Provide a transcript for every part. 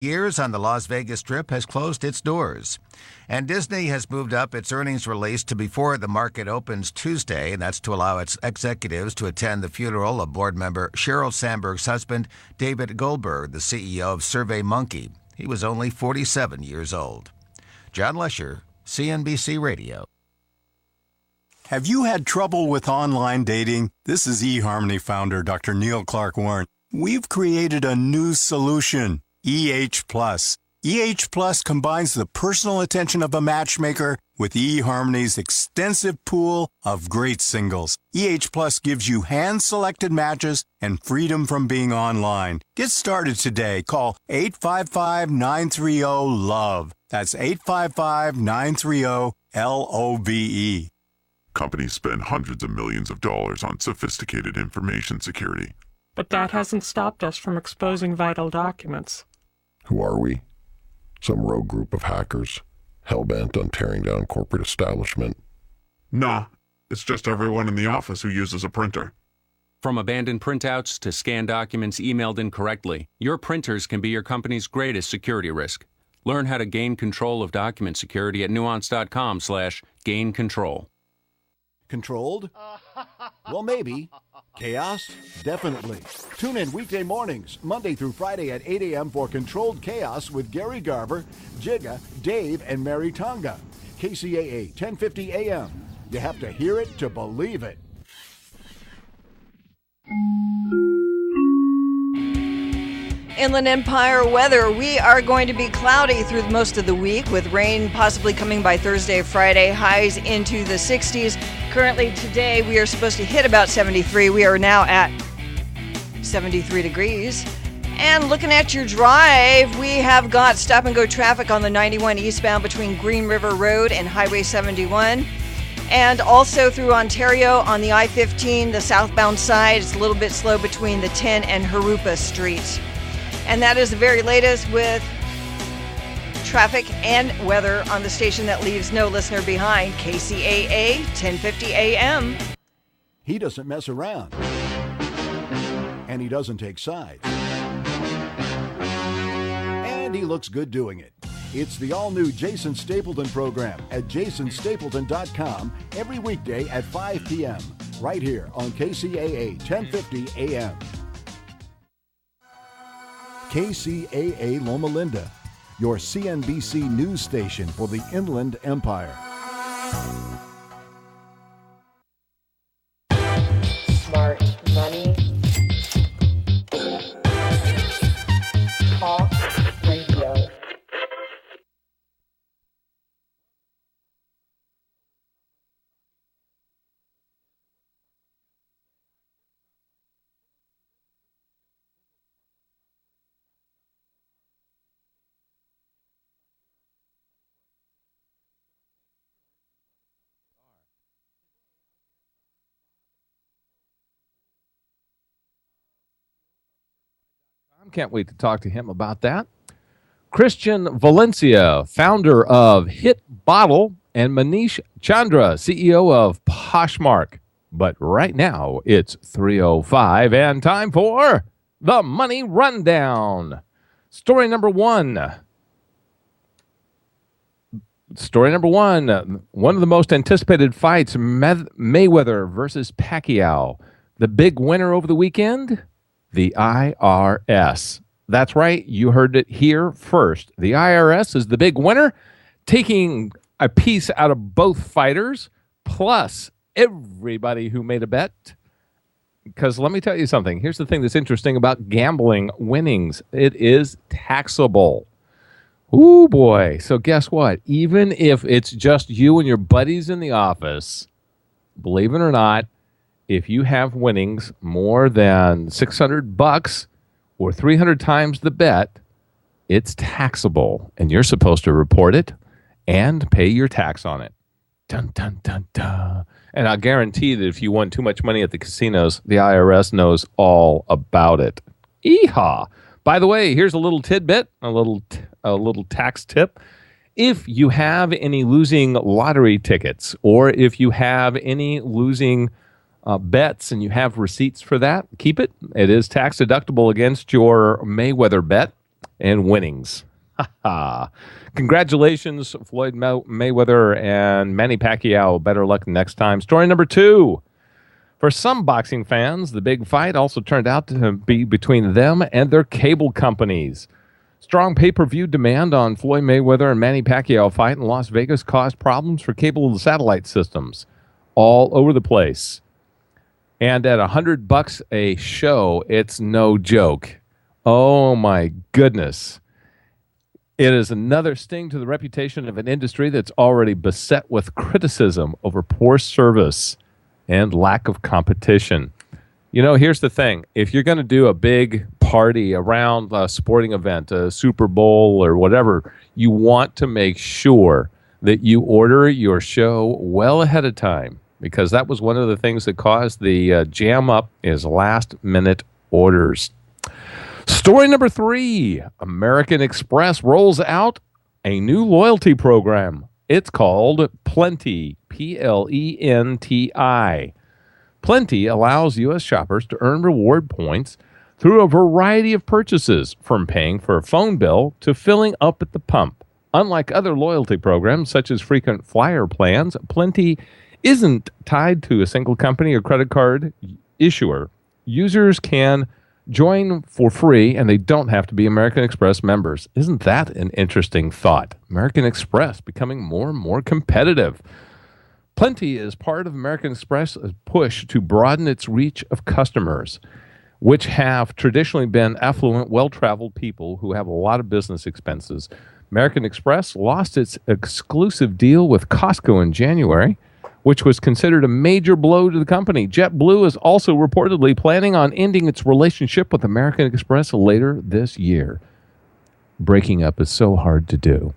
years on the Las Vegas Strip has closed its doors. And Disney has moved up its earnings release to before the market opens Tuesday, and that's to allow its executives to attend the funeral of board member Sheryl Sandberg's husband, David Goldberg, the CEO of SurveyMonkey. He was only 47 years old. John Lesher, CNBC Radio. Have you had trouble with online dating? This is eHarmony founder Dr. Neil Clark Warren. We've created a new solution, EH Plus. EH Plus combines the personal attention of a matchmaker with eHarmony's extensive pool of great singles. EH Plus gives you hand-selected matches and freedom from being online. Get started today. Call 855-930-LOVE. That's 855-930-LOVE. Companies spend hundreds of millions of dollars on sophisticated information security. But that hasn't stopped us from exposing vital documents. Who are we? Some rogue group of hackers, hell-bent on tearing down corporate establishment? No, it's just everyone in the office who uses a printer. From abandoned printouts to scanned documents emailed incorrectly, your printers can be your company's greatest security risk. Learn how to gain control of document security at nuance.com/gain control. Controlled? Well, maybe. Chaos? Definitely. Tune in weekday mornings, Monday through Friday at 8 a.m. for Controlled Chaos with Gary Garver, Jigga, Dave, and Mary Tonga. KCAA, 1050 a.m. You have to hear it to believe it. Inland Empire weather. We are going to be cloudy through most of the week with rain possibly coming by Thursday, Friday, highs into the 60s. Currently today we are supposed to hit about 73. We are now at 73 degrees. And looking at your drive, we have got stop and go traffic on the 91 eastbound between Green River Road and Highway 71. And also through Ontario on the I-15, the southbound side. It's a little bit slow between the 10 and Harupa streets. And that is the very latest with traffic and weather on the station that leaves no listener behind, KCAA 1050 AM. He doesn't mess around. And he doesn't take sides. And he looks good doing it. It's the all-new Jason Stapleton program at jasonstapleton.com every weekday at 5 p.m. right here on KCAA 1050 AM. KCAA Loma Linda, your CNBC news station for the Inland Empire. Smart money. Talk radio. Can't wait to talk to him about that. Christian Valencia, founder of Hit Bottle, and Manish Chandra, CEO of Poshmark. But right now, it's 3:05 and time for the Money Rundown. Story number one. One of the most anticipated fights, Mayweather versus Pacquiao. The big winner over the weekend? The IRS. That's right, you heard it here first. The IRS is the big winner, taking a piece out of both fighters, plus everybody who made a bet. Because let me tell you something. Here's the thing that's interesting about gambling winnings. It is taxable. Ooh, boy. So guess what? Even if it's just you and your buddies in the office, believe it or not, if you have winnings more than $600 or 300 times the bet, it's taxable, and you're supposed to report it and pay your tax on it. Dun, dun, dun, dun. And I guarantee that if you won too much money at the casinos, the IRS knows all about it. Yeehaw! By the way, here's a little tidbit, a little tax tip. If you have any losing lottery tickets, or if you have any losing bets and you have receipts for that, keep it. It is tax deductible against your Mayweather bet. and winnings. Congratulations, Floyd Mayweather and Manny Pacquiao. Better luck next time. Story number 2. For some boxing fans, the big fight also turned out to be between them and their cable companies. Strong pay-per-view demand on Floyd Mayweather and Manny Pacquiao fight in Las Vegas caused problems for cable and satellite systems all over the place. And at $100 a show, it's no joke. Oh my goodness. It is another sting to the reputation of an industry that's already beset with criticism over poor service and lack of competition. You know, here's the thing. If you're going to do a big party around a sporting event, a Super Bowl or whatever, you want to make sure that you order your show well ahead of time, because that was one of the things that caused the jam up is last-minute orders. Story number 3, American Express rolls out a new loyalty program. It's called Plenty, Plenti. Plenty allows U.S. shoppers to earn reward points through a variety of purchases, from paying for a phone bill to filling up at the pump. Unlike other loyalty programs, such as frequent flyer plans, Plenty isn't tied to a single company or credit card issuer. Users can join for free, and they don't have to be American Express members. Isn't that an interesting thought? American Express becoming more and more competitive. Plenty is part of American Express's push to broaden its reach of customers, which have traditionally been affluent, well-traveled people who have a lot of business expenses. American Express lost its exclusive deal with Costco in January, which was considered a major blow to the company. JetBlue is also reportedly planning on ending its relationship with American Express later this year. Breaking up is so hard to do.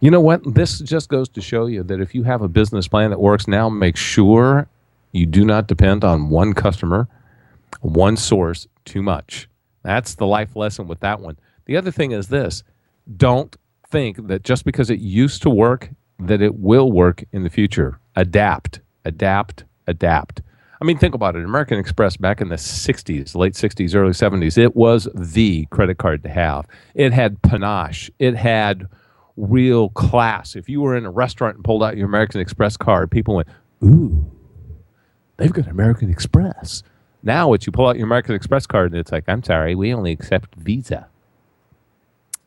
You know what? This just goes to show you that if you have a business plan that works now, make sure you do not depend on one customer, one source too much. That's the life lesson with that one. The other thing is this. Don't think that just because it used to work, that it will work in the future. Adapt. I mean, think about it. American Express back in the 60s, late 60s, early 70s, it was the credit card to have. It had panache. It had real class. If you were in a restaurant and pulled out your American Express card, people went, ooh, they've got American Express. Now, you pull out your American Express card, and it's like, I'm sorry, we only accept Visa.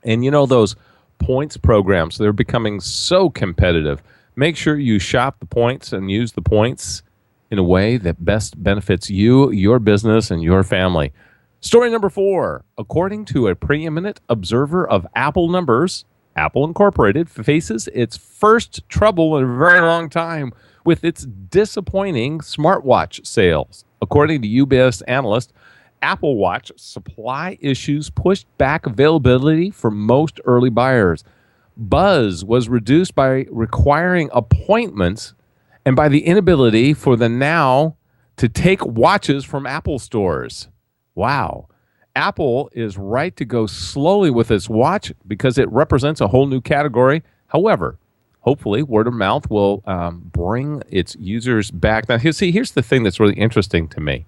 And you know, those points programs, they're becoming so competitive. Make sure you shop the points and use the points in a way that best benefits you, your business, and your family. Story number 4. According to a preeminent observer of Apple numbers, Apple Incorporated faces its first trouble in a very long time with its disappointing smartwatch sales. According to UBS analyst, Apple Watch supply issues pushed back availability for most early buyers. Buzz was reduced by requiring appointments and by the inability for the Now to take watches from Apple stores. Wow. Apple is right to go slowly with its watch because it represents a whole new category. However, hopefully word of mouth will bring its users back. Now, here's the thing that's really interesting to me.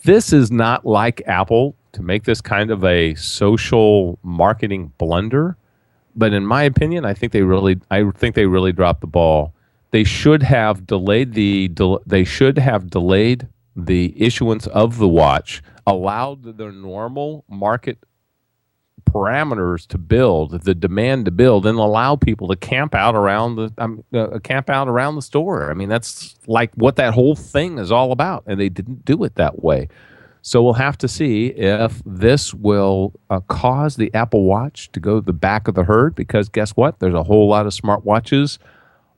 This is not like Apple to make this kind of a social marketing blunder. But in my opinion, I think they really dropped the ball. They should have delayed the issuance of the watch, allowed the normal market parameters to build, the demand to build, and allow people to camp out around the store. I mean, that's like what that whole thing is all about, and they didn't do it that way. So we'll have to see if this will cause the Apple Watch to go to the back of the herd, because guess what? There's a whole lot of smartwatches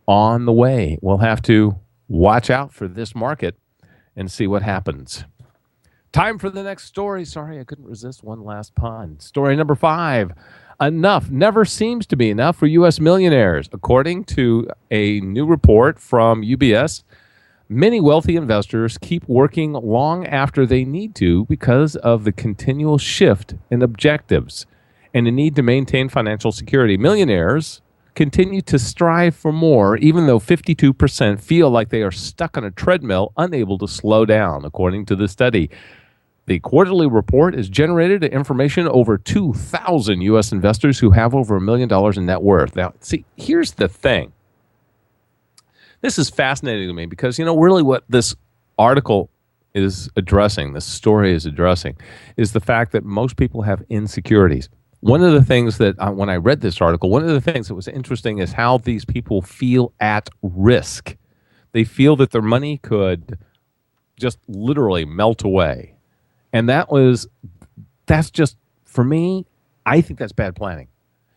on the way. We'll have to watch out for this market and see what happens. Time for the next story. Sorry, I couldn't resist one last pun. Story number 5. Enough never seems to be enough for U.S. millionaires. According to a new report from UBS, many wealthy investors keep working long after they need to because of the continual shift in objectives and the need to maintain financial security. Millionaires continue to strive for more, even though 52% feel like they are stuck on a treadmill, unable to slow down, according to the study. The quarterly report is generated information over 2,000 U.S. investors who have over $1 million in net worth. Now, see, here's the thing. This is fascinating to me because, really what this article is addressing, this story is addressing, is the fact that most people have insecurities. One of the things that, when I read this article, one of the things that was interesting is how these people feel at risk. They feel that their money could just literally melt away. And that's just, for me, I think that's bad planning.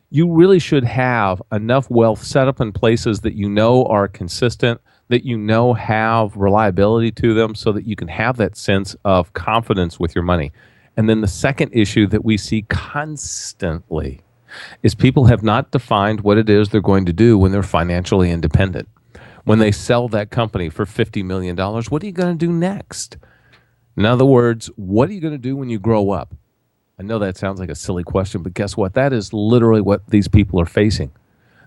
You really should have enough wealth set up in places that you know are consistent, that you know have reliability to them so that you can have that sense of confidence with your money. And then the second issue that we see constantly is people have not defined what it is they're going to do when they're financially independent. When they sell that company for $50 million, what are you going to do next? In other words, what are you going to do when you grow up? I know that sounds like a silly question, but guess what? That is literally what these people are facing.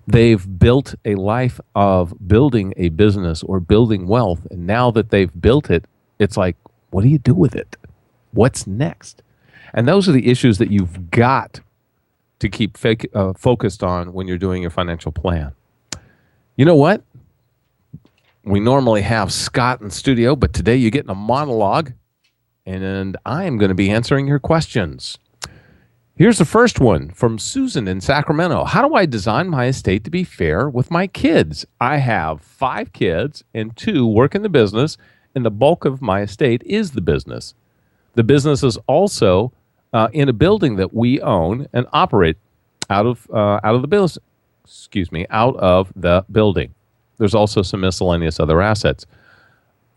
They've built a life of building a business or building wealth, and now that they've built it, it's like, what do you do with it? What's next? And those are the issues that you've got to keep focused on when you're doing your financial plan. You know what? We normally have Scott in studio, but today you're getting a monologue, and I am going to be answering your questions. Here's the first one from Susan in Sacramento. How do I design my estate to be fair with my kids? I have 5 kids and 2 work in the business, and the bulk of my estate is the business. The business is also in a building that we own and operate out of the building. There's also some miscellaneous other assets.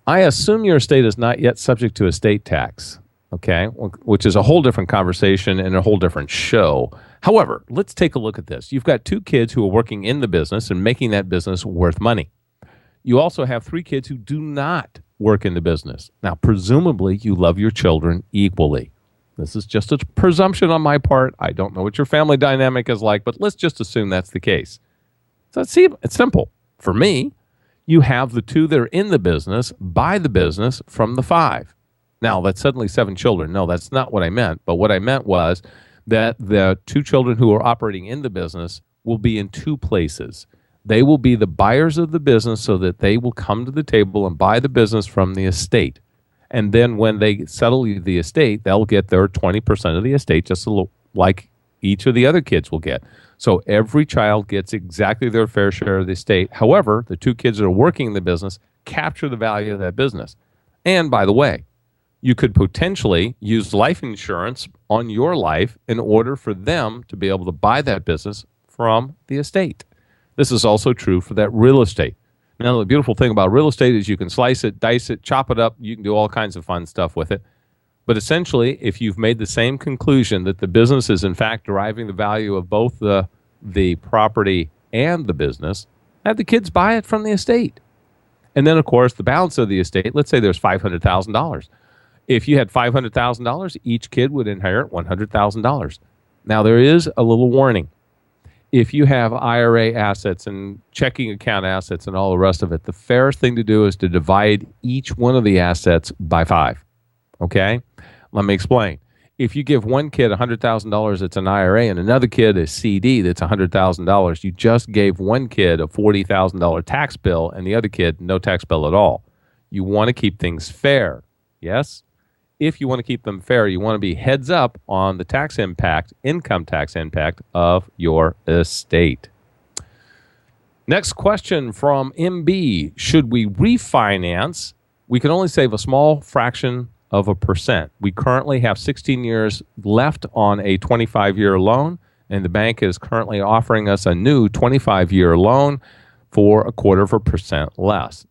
I assume your estate is not yet subject to estate tax, okay, which is a whole different conversation and a whole different show. However, let's take a look at this. You've got 2 kids who are working in the business and making that business worth money. You also have 3 kids who do not work in the business. Now, presumably, you love your children equally. This is just a presumption on my part. I don't know what your family dynamic is like, but let's just assume that's the case. So it's simple. For me, you have the 2 that are in the business, buy the business from the 5. Now, that's suddenly 7 children. No, that's not what I meant. But what I meant was that the 2 children who are operating in the business will be in 2 places. They will be the buyers of the business so that they will come to the table and buy the business from the estate. And then when they settle the estate, they'll get their 20% of the estate, just like each of the other kids will get. So every child gets exactly their fair share of the estate. However, the 2 kids that are working in the business capture the value of that business. And by the way, you could potentially use life insurance on your life in order for them to be able to buy that business from the estate. This is also true for that real estate. Now, the beautiful thing about real estate is you can slice it, dice it, chop it up. You can do all kinds of fun stuff with it. But essentially, if you've made the same conclusion that the business is in fact deriving the value of both the property and the business, have the kids buy it from the estate. And then, of course, the balance of the estate, let's say there's $500,000. If you had $500,000, each kid would inherit $100,000. Now, there is a little warning. If you have IRA assets and checking account assets and all the rest of it, the fairest thing to do is to divide each one of the assets by 5. Okay? Let me explain. If you give one kid $100,000 that's an IRA and another kid a CD that's $100,000, you just gave one kid a $40,000 tax bill and the other kid no tax bill at all. You want to keep things fair. Yes? If you want to keep them fair, you want to be heads up on the tax impact, income tax impact of your estate. Next question from MB. Should we refinance? We can only save a small fraction of a percent. We currently have 16 years left on a 25-year loan, and the bank is currently offering us a new 25-year loan for 0.25% less.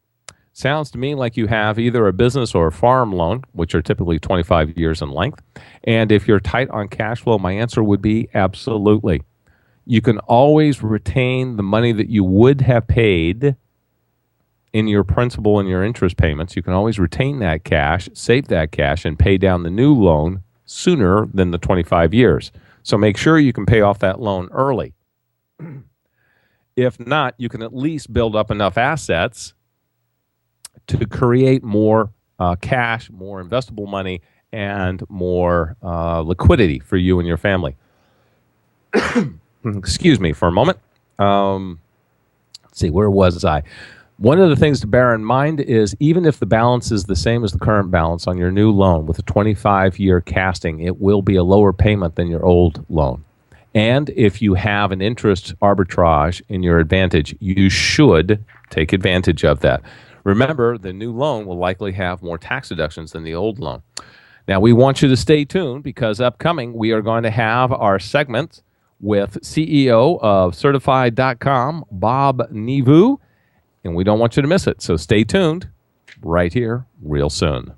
Sounds to me like you have either a business or a farm loan, which are typically 25 years in length. And if you're tight on cash flow, my answer would be absolutely. You can always retain the money that you would have paid in your principal and your interest payments. You can always retain that cash, save that cash, and pay down the new loan sooner than the 25 years. So make sure you can pay off that loan early. If not, you can at least build up enough assets to create more cash, more investable money and more liquidity for you and your family. Excuse me for a moment. Let's see, where was I? One of the things to bear in mind is even if the balance is the same as the current balance on your new loan with a 25-year casting, it will be a lower payment than your old loan. And if you have an interest arbitrage in your advantage, you should take advantage of that. Remember, the new loan will likely have more tax deductions than the old loan. Now, we want you to stay tuned because upcoming, we are going to have our segment with CEO of Certified.com, Bob Nevu, and we don't want you to miss it. So stay tuned right here real soon.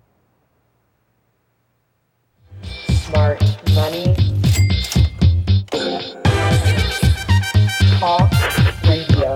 Smart money. Talk radio.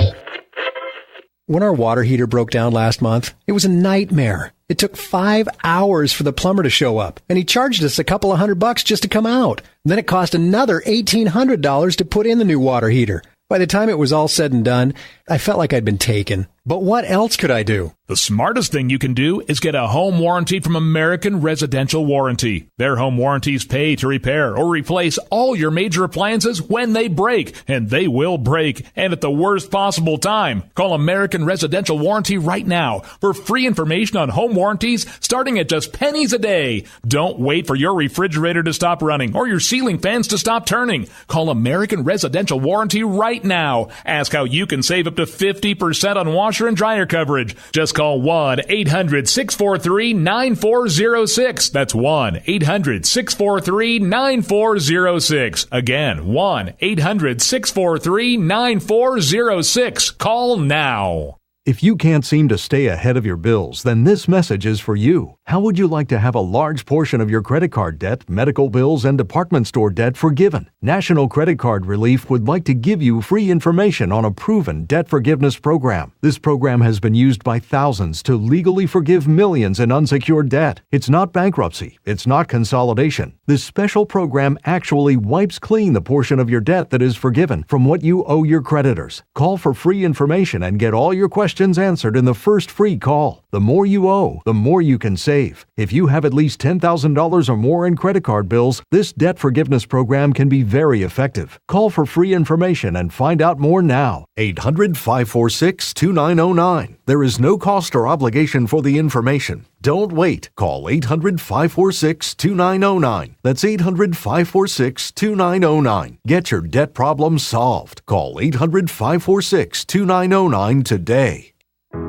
When our water heater broke down last month, it was a nightmare. It took 5 hours for the plumber to show up, and he charged us a couple of $100 just to come out. Then it cost another $1,800 to put in the new water heater. By the time it was all said and done, I felt like I'd been taken. But what else could I do? The smartest thing you can do is get a home warranty from American Residential Warranty. Their home warranties pay to repair or replace all your major appliances when they break, and they will break, and at the worst possible time. Call American Residential Warranty right now for free information on home warranties starting at just pennies a day. Don't wait for your refrigerator to stop running or your ceiling fans to stop turning. Call American Residential Warranty right now. Ask how you can save up to 50% on washer and dryer coverage. Just call 1-800-643-9406. That's 1-800-643-9406. Again, 1-800-643-9406. Call now. If you can't seem to stay ahead of your bills, then this message is for you. How would you like to have a large portion of your credit card debt, medical bills, and department store debt forgiven? National Credit Card Relief would like to give you free information on a proven debt forgiveness program. This program has been used by thousands to legally forgive millions in unsecured debt. It's not bankruptcy. It's not consolidation. This special program actually wipes clean the portion of your debt that is forgiven from what you owe your creditors. Call for free information and get all your questions answered in the first free call. The more you owe, the more you can save. If you have at least $10,000 or more in credit card bills, this debt forgiveness program can be very effective. Call for free information and find out more now. 800-546-2909. There is no cost or obligation for the information. Don't wait. Call 800-546-2909. That's 800-546-2909. Get your debt problem solved. Call 800-546-2909 today.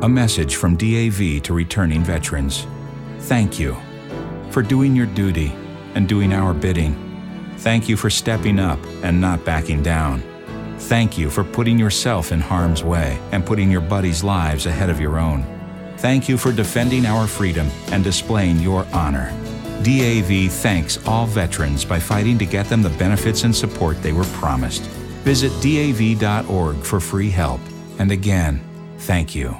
A message from DAV to returning veterans. Thank you for doing your duty and doing our bidding. Thank you for stepping up and not backing down. Thank you for putting yourself in harm's way and putting your buddies' lives ahead of your own. Thank you for defending our freedom and displaying your honor. DAV thanks all veterans by fighting to get them the benefits and support they were promised. Visit DAV.org for free help. And again, thank you.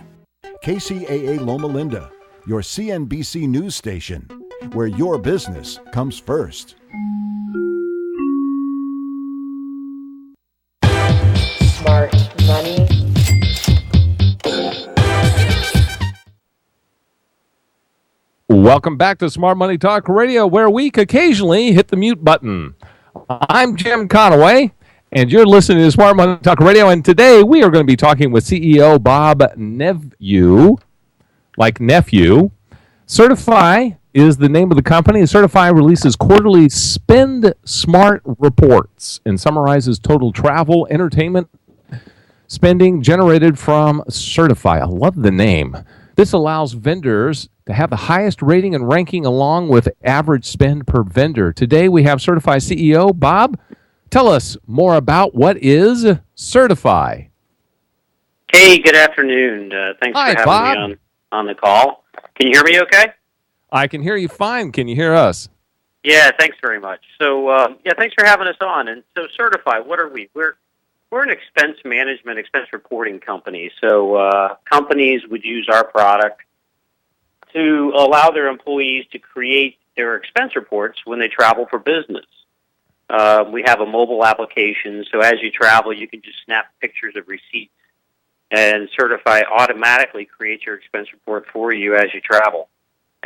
KCAA Loma Linda, your CNBC news station, where your business comes first. Smart money. Welcome back to Smart Money Talk Radio, where we occasionally hit the mute button. I'm Jim Conaway, and you're listening to Smart Money Talk Radio, and today we are going to be talking with CEO Bob Nevu, like nephew. Certify is the name of the company. Certify releases quarterly Spend Smart reports and summarizes total travel, entertainment spending generated from Certify. I love the name. This allows vendors to have the highest rating and ranking along with average spend per vendor. Today we have Certify CEO Bob. Tell us more about what is Certify. Hey, good afternoon. Thanks Hi, for having Bob. me on the call. Can you hear me okay? I can hear you fine. Can you hear us? Yeah, thanks very much. So, thanks for having us on. And so Certify, what are we? We're an expense management, expense reporting company. So companies would use our product to allow their employees to create their expense reports when they travel for business. We have a mobile application, so as you travel, you can just snap pictures of receipts, and Certify automatically creates your expense report for you as you travel.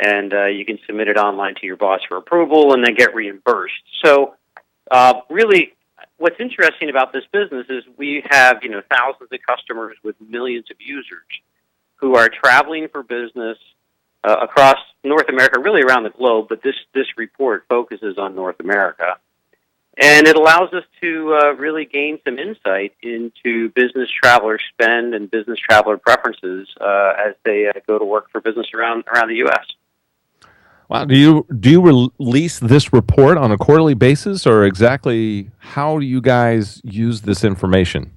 and you can submit it online to your boss for approval and then get reimbursed. So really, what's interesting about this business is we have, thousands of customers with millions of users who are traveling for business across North America, really around the globe, but this report focuses on North America. And it allows us to really gain some insight into business traveler spend and business traveler preferences as they go to work for business around the U.S. Wow. Do you release this report on a quarterly basis, or exactly how do you guys use this information?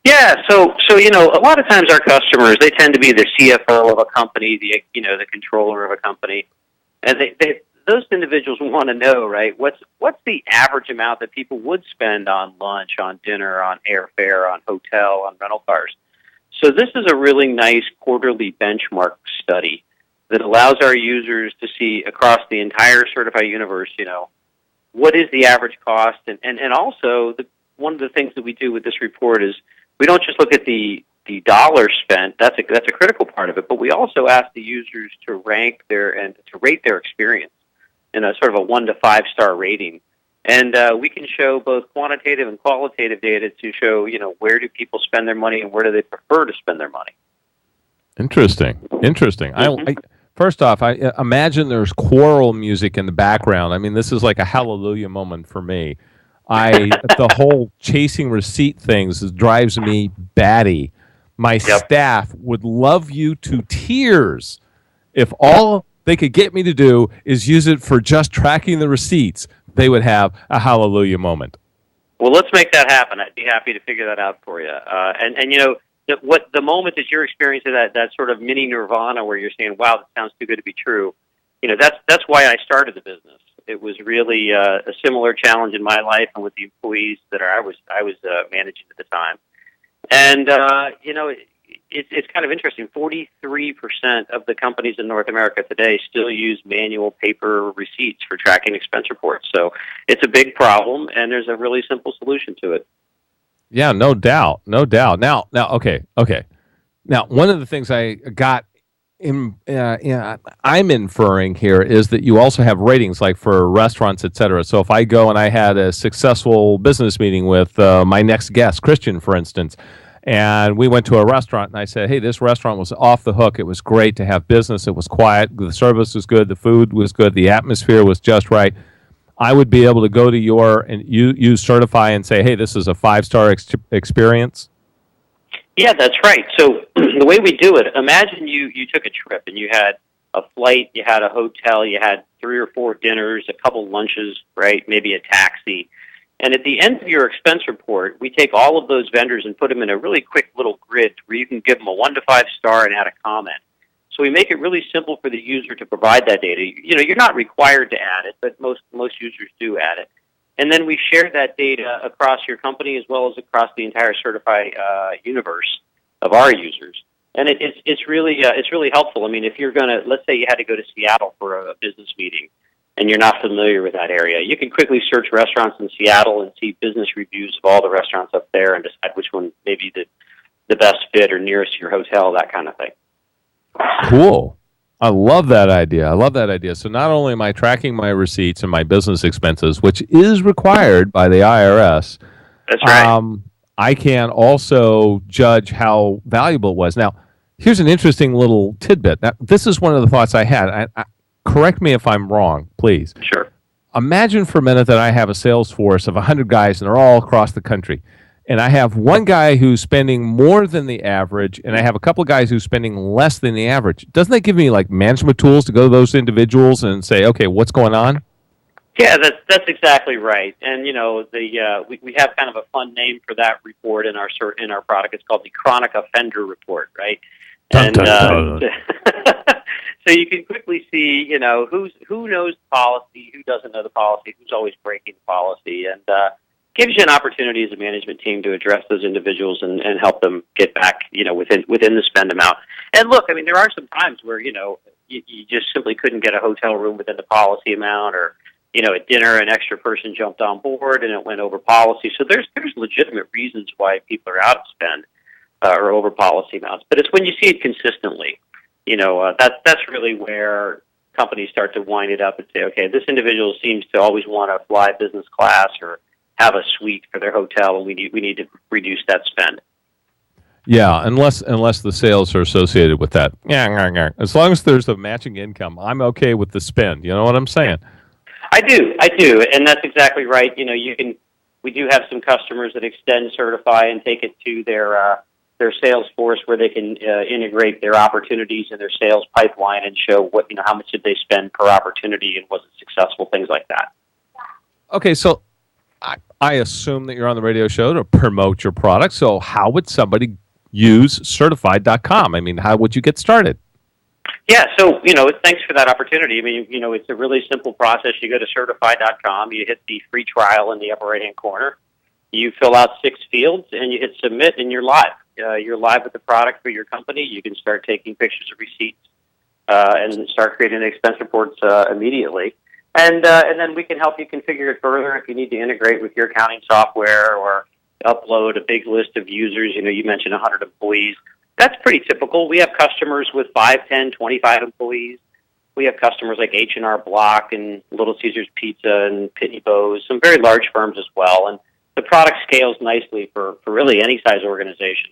Yeah, so a lot of times our customers, they tend to be the CFO of a company, the controller of a company, and those individuals want to know, right, what's the average amount that people would spend on lunch, on dinner, on airfare, on hotel, on rental cars. So this is a really nice quarterly benchmark study that allows our users to see across the entire Certify universe, what is the average cost, and also one of the things that we do with this report is we don't just look at the dollars spent. That's a critical part of it, but we also ask the users to rank and to rate their experience in a sort of a 1 to 5 star rating. And we can show both quantitative and qualitative data to show, where do people spend their money and where do they prefer to spend their money. Interesting. Mm-hmm. First off, I imagine there's choral music in the background. I mean, this is like a hallelujah moment for me. The whole chasing receipt things drives me batty. My staff would love you to tears if all they could get me to do is use it for just tracking the receipts. They would have a hallelujah moment. Well, let's make that happen. I'd be happy to figure that out for you. What the moment that you're experiencing that sort of mini nirvana where you're saying, "Wow, that sounds too good to be true," that's why I started the business. It was really a similar challenge in my life and with the employees that I was managing at the time. And it's kind of interesting. 43% of the companies in North America today still use manual paper receipts for tracking expense reports. So it's a big problem, and there's a really simple solution to it. Yeah, no doubt. Now, okay. Now, one of the things I got I'm inferring here is that you also have ratings, like for restaurants, et cetera. So if I go and I had a successful business meeting with my next guest, Christian, for instance, and we went to a restaurant, and I said, hey, this restaurant was off the hook. It was great to have business. It was quiet. The service was good. The food was good. The atmosphere was just right. I would be able to go to you Certify and say, hey, this is a 5-star experience. Yeah, that's right. So the way we do it, imagine you took a trip and you had a flight, you had a hotel, you had 3 or 4 dinners, a couple lunches, right? Maybe a taxi. And at the end of your expense report, we take all of those vendors and put them in a really quick little grid where you can give them a 1 to 5 star and add a comment. So we make it really simple for the user to provide that data. You're not required to add it, but most users do add it. And then we share that data across your company as well as across the entire Certify universe of our users. And it's really helpful. I mean, if you're let's say you had to go to Seattle for a business meeting and you're not familiar with that area, you can quickly search restaurants in Seattle and see business reviews of all the restaurants up there and decide which one may be the best fit or nearest to your hotel, that kind of thing. Cool. I love that idea. So not only am I tracking my receipts and my business expenses, which is required by the IRS, that's right. I can also judge how valuable it was. Now, here's an interesting little tidbit. Now, this is one of the thoughts I had. Correct me if I'm wrong, please. Sure. Imagine for a minute that I have a sales force of 100 guys, and they're all across the country. And I have one guy who's spending more than the average, and I have a couple of guys who's spending less than the average. Doesn't that give me like management tools to go to those individuals and say, okay, what's going on? Yeah, that's exactly right. And we have kind of a fun name for that report in our product. It's called the Chronic Offender Report, right? Dun, dun, dun. So you can quickly see, who knows the policy, who doesn't know the policy, who's always breaking the policy, and gives you an opportunity as a management team to address those individuals and help them get back, within the spend amount. And look, I mean, there are some times where, you just simply couldn't get a hotel room within the policy amount, or, at dinner an extra person jumped on board and it went over policy. So there's legitimate reasons why people are out of spend or over policy amounts. But it's when you see it consistently. That's really where companies start to wind it up and say, okay, this individual seems to always want to fly business class or have a suite for their hotel, and we need to reduce that spend. Yeah, unless the sales are associated with that. Yeah. As long as there's a matching income, I'm okay with the spend. You know what I'm saying? I do, and that's exactly right. We do have some customers that extend Certify and take it to their sales force where they can integrate their opportunities in their sales pipeline and show how much did they spend per opportunity and was it successful, things like that. Okay, so I assume that you're on the radio show to promote your product. So how would somebody use certified.com? I mean, how would you get started? Yeah, so, thanks for that opportunity. I mean, it's a really simple process. You go to certified.com, you hit the free trial in the upper right-hand corner, you fill out 6 fields, and you hit submit, and you're live. You're live with the product for your company. You can start taking pictures of receipts and start creating expense reports immediately. And then we can help you configure it further if you need to integrate with your accounting software or upload a big list of users. You mentioned 100 employees. That's pretty typical. We have customers with 5, 10, 25 employees. We have customers like H&R Block and Little Caesars Pizza and Pitney Bowes, some very large firms as well. And the product scales nicely for really any size organization.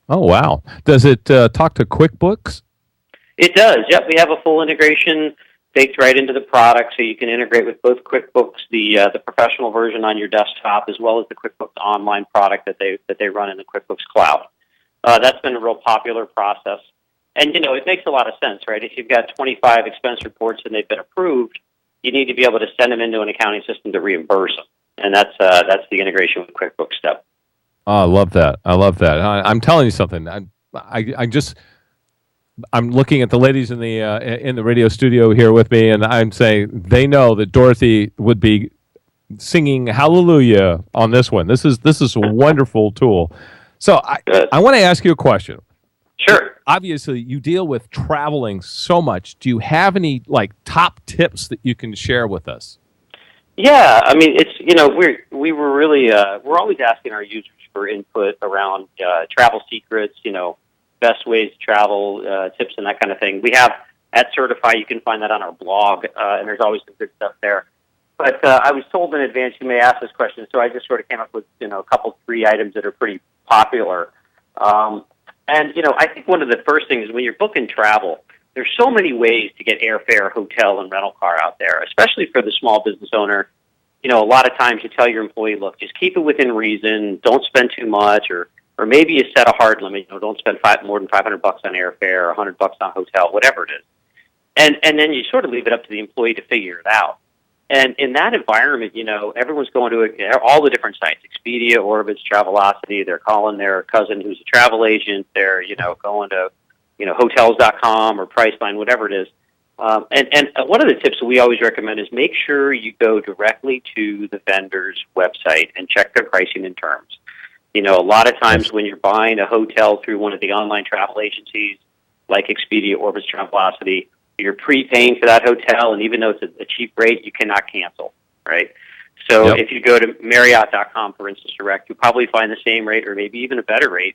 Oh, wow. Does it talk to QuickBooks? It does. Yep, we have a full integration baked right into the product, so you can integrate with both QuickBooks, the professional version on your desktop, as well as the QuickBooks Online product that they run in the QuickBooks Cloud. That's been a real popular process. And, it makes a lot of sense, right? If you've got 25 expense reports and they've been approved, you need to be able to send them into an accounting system to reimburse them. And that's the integration with QuickBooks step. Oh, I love that. I'm telling you something. I'm looking at the ladies in the radio studio here with me, and I'm saying they know that Dorothy would be singing hallelujah on this one. This is a wonderful tool. So I want to ask you a question. Sure. Obviously, you deal with traveling so much. Do you have any top tips that you can share with us? Yeah, I mean, it's we're always asking our users for input around travel secrets, best ways to travel, tips and that kind of thing. We have at Certify, you can find that on our blog, and there's always some good stuff there. But I was told in advance you may ask this question, so I just sort of came up with a couple 3 items that are pretty popular. I think one of the first things is when you're booking travel, there's so many ways to get airfare, hotel, and rental car out there, especially for the small business owner. A lot of times you tell your employee, look, just keep it within reason, don't spend too much, or maybe you set a hard limit, don't spend more than $500 on airfare or $100 on hotel, whatever it is. And then you sort of leave it up to the employee to figure it out. And in that environment, everyone's going to all the different sites, Expedia, Orbitz, Travelocity. They're calling their cousin who's a travel agent. They're, going to, hotels.com or Priceline, whatever it is. And one of the tips that we always recommend is make sure you go directly to the vendor's website and check their pricing and terms. A lot of times when you're buying a hotel through one of the online travel agencies like Expedia, Orbitz, Travelocity, you're prepaying for that hotel, and even though it's a cheap rate, you cannot cancel, right? So if you go to Marriott.com, for instance, direct, you'll probably find the same rate or maybe even a better rate,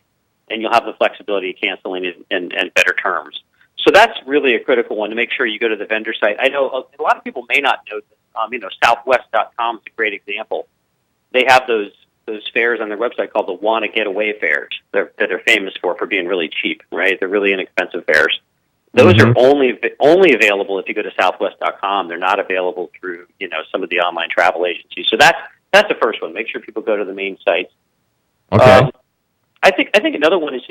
and you'll have the flexibility of canceling it and better terms. So that's really a critical one, to make sure you go to the vendor site. I know a lot of people may not know this. Southwest.com is a great example. They have those fares on their website called the Wanna Get Away fares that they're famous for being really cheap, right? They're really inexpensive fares. Those are only available if you go to Southwest.com. They're not available through some of the online travel agencies. So that's the first one. Make sure people go to the main sites. Okay. I think another one is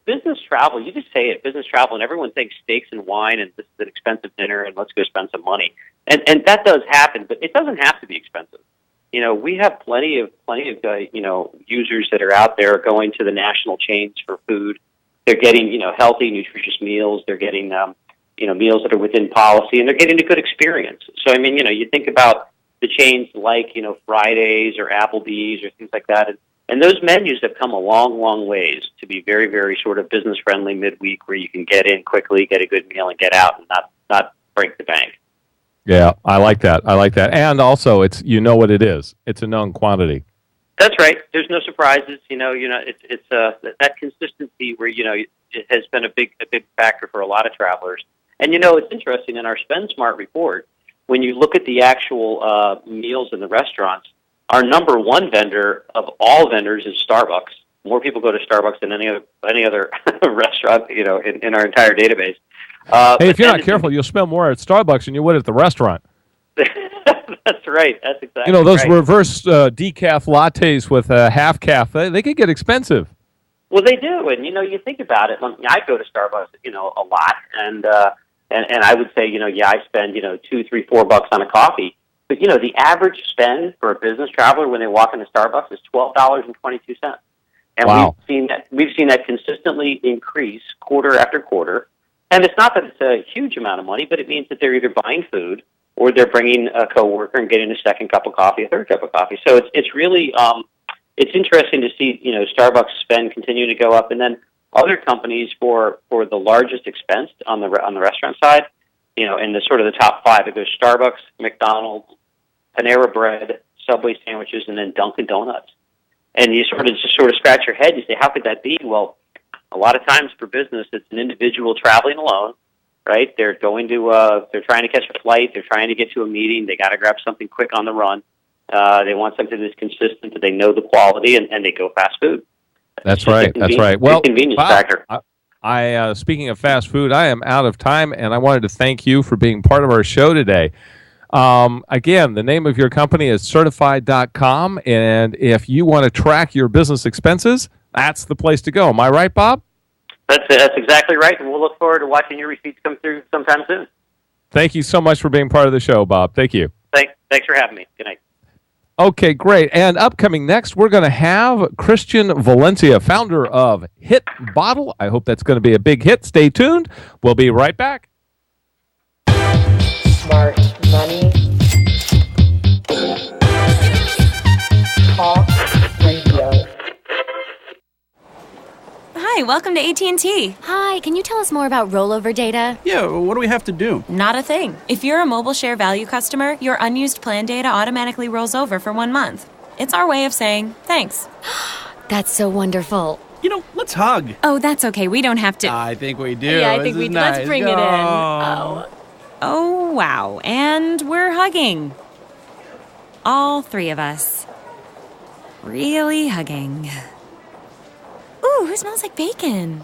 business travel. You just say it, business travel, and everyone thinks steaks and wine and this is an expensive dinner and let's go spend some money. And that does happen, but it doesn't have to be expensive. We have plenty of users that are out there going to the national chains for food. They're getting, healthy, nutritious meals. They're getting, meals that are within policy, and they're getting a good experience. So, you think about the chains like, Fridays or Applebee's or things like that. And those menus have come a long, long ways to be very, very sort of business-friendly midweek, where you can get in quickly, get a good meal, and get out and not break the bank. Yeah, I like that. And also, it's what it is. It's a known quantity. That's right. There's no surprises. It's that consistency where it has been a big factor for a lot of travelers. And it's interesting in our Spend Smart report, when you look at the actual meals in the restaurants, our number one vendor of all vendors is Starbucks. More people go to Starbucks than any other restaurant, in our entire database. Hey, if you're not careful, you'll spend more at Starbucks than you would at the restaurant. That's right. That's exactly those right. reverse decaf lattes with half calf, they could get expensive. Well, they do, and you think about it. I go to Starbucks, a lot, and I would say, I spend $2, $3, $4 on a coffee. But the average spend for a business traveler when they walk into Starbucks is $12.22, and wow. we've seen that consistently increase quarter after quarter. And it's not that it's a huge amount of money, but it means that they're either buying food or they're bringing a coworker and getting a second cup of coffee, a third cup of coffee. So it's really it's interesting to see Starbucks spend continue to go up, and then other companies for the largest expense on the restaurant side, in the sort of the top five, it goes Starbucks, McDonald's, Panera Bread, Subway sandwiches, and then Dunkin' Donuts. And you sort of scratch your head. You say, how could that be? Well, a lot of times for business, it's an individual traveling alone, right? They're going to, they're trying to catch a flight. They're trying to get to a meeting. They got to grab something quick on the run. They want something that's consistent, that they know the quality, and they go fast food. That's right. That's right. Well, convenience factor. I speaking of fast food, I am out of time, and I wanted to thank you for being part of our show today. Again, the name of your company is certified.com, and if you want to track your business expenses, that's the place to go. Am I right, Bob? That's exactly right, and we'll look forward to watching your receipts come through sometime soon. Thank you so much for being part of the show, Bob. Thank you. Thanks for having me. Good night. Okay, great. And upcoming next, we're going to have Christian Valencia, founder of Hit Bottle. I hope that's going to be a big hit. Stay tuned. We'll be right back. Smart money. Talk radio. Hi, welcome to AT&T. Hi, can you tell us more about rollover data? Yeah, what do we have to do? Not a thing. If you're a Mobile Share Value customer, your unused plan data automatically rolls over for 1 month. It's our way of saying thanks. That's so wonderful. Let's hug. Oh, that's okay. We don't have to. I think we do. Yeah, I think we do. Nice. Let's bring it in. Oh, wow. And we're hugging. All three of us. Really hugging. Ooh, who smells like bacon?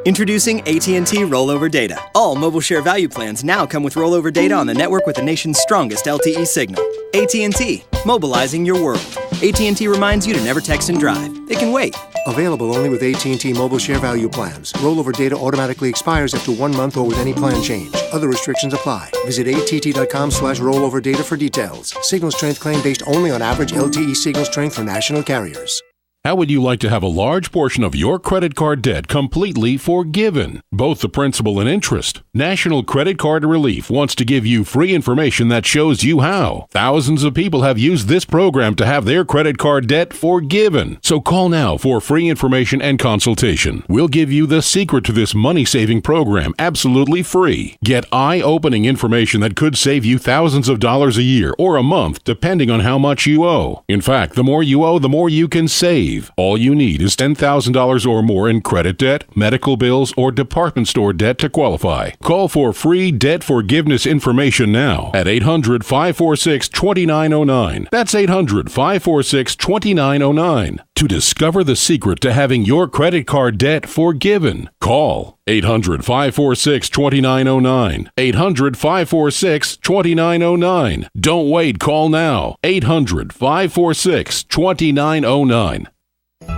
Introducing AT&T Rollover Data. All Mobile Share Value plans now come with rollover data on the network with the nation's strongest LTE signal. AT&T, mobilizing your world. AT&T reminds you to never text and drive. It can wait. Available only with AT&T Mobile Share Value plans. Rollover data automatically expires after 1 month or with any plan change. Other restrictions apply. Visit att.com/rollover data for details. Signal strength claim based only on average LTE signal strength for national carriers. How would you like to have a large portion of your credit card debt completely forgiven, both the principal and interest? National Credit Card Relief wants to give you free information that shows you how. Thousands of people have used this program to have their credit card debt forgiven. So call now for free information and consultation. We'll give you the secret to this money-saving program absolutely free. Get eye-opening information that could save you thousands of dollars a year or a month, depending on how much you owe. In fact, the more you owe, the more you can save. All you need is $10,000 or more in credit debt, medical bills, or department store debt to qualify. Call for free debt forgiveness information now at 800-546-2909. That's 800-546-2909 to discover the secret to having your credit card debt forgiven. Call 800-546-2909. 800-546-2909. Don't wait. Call now. 800-546-2909.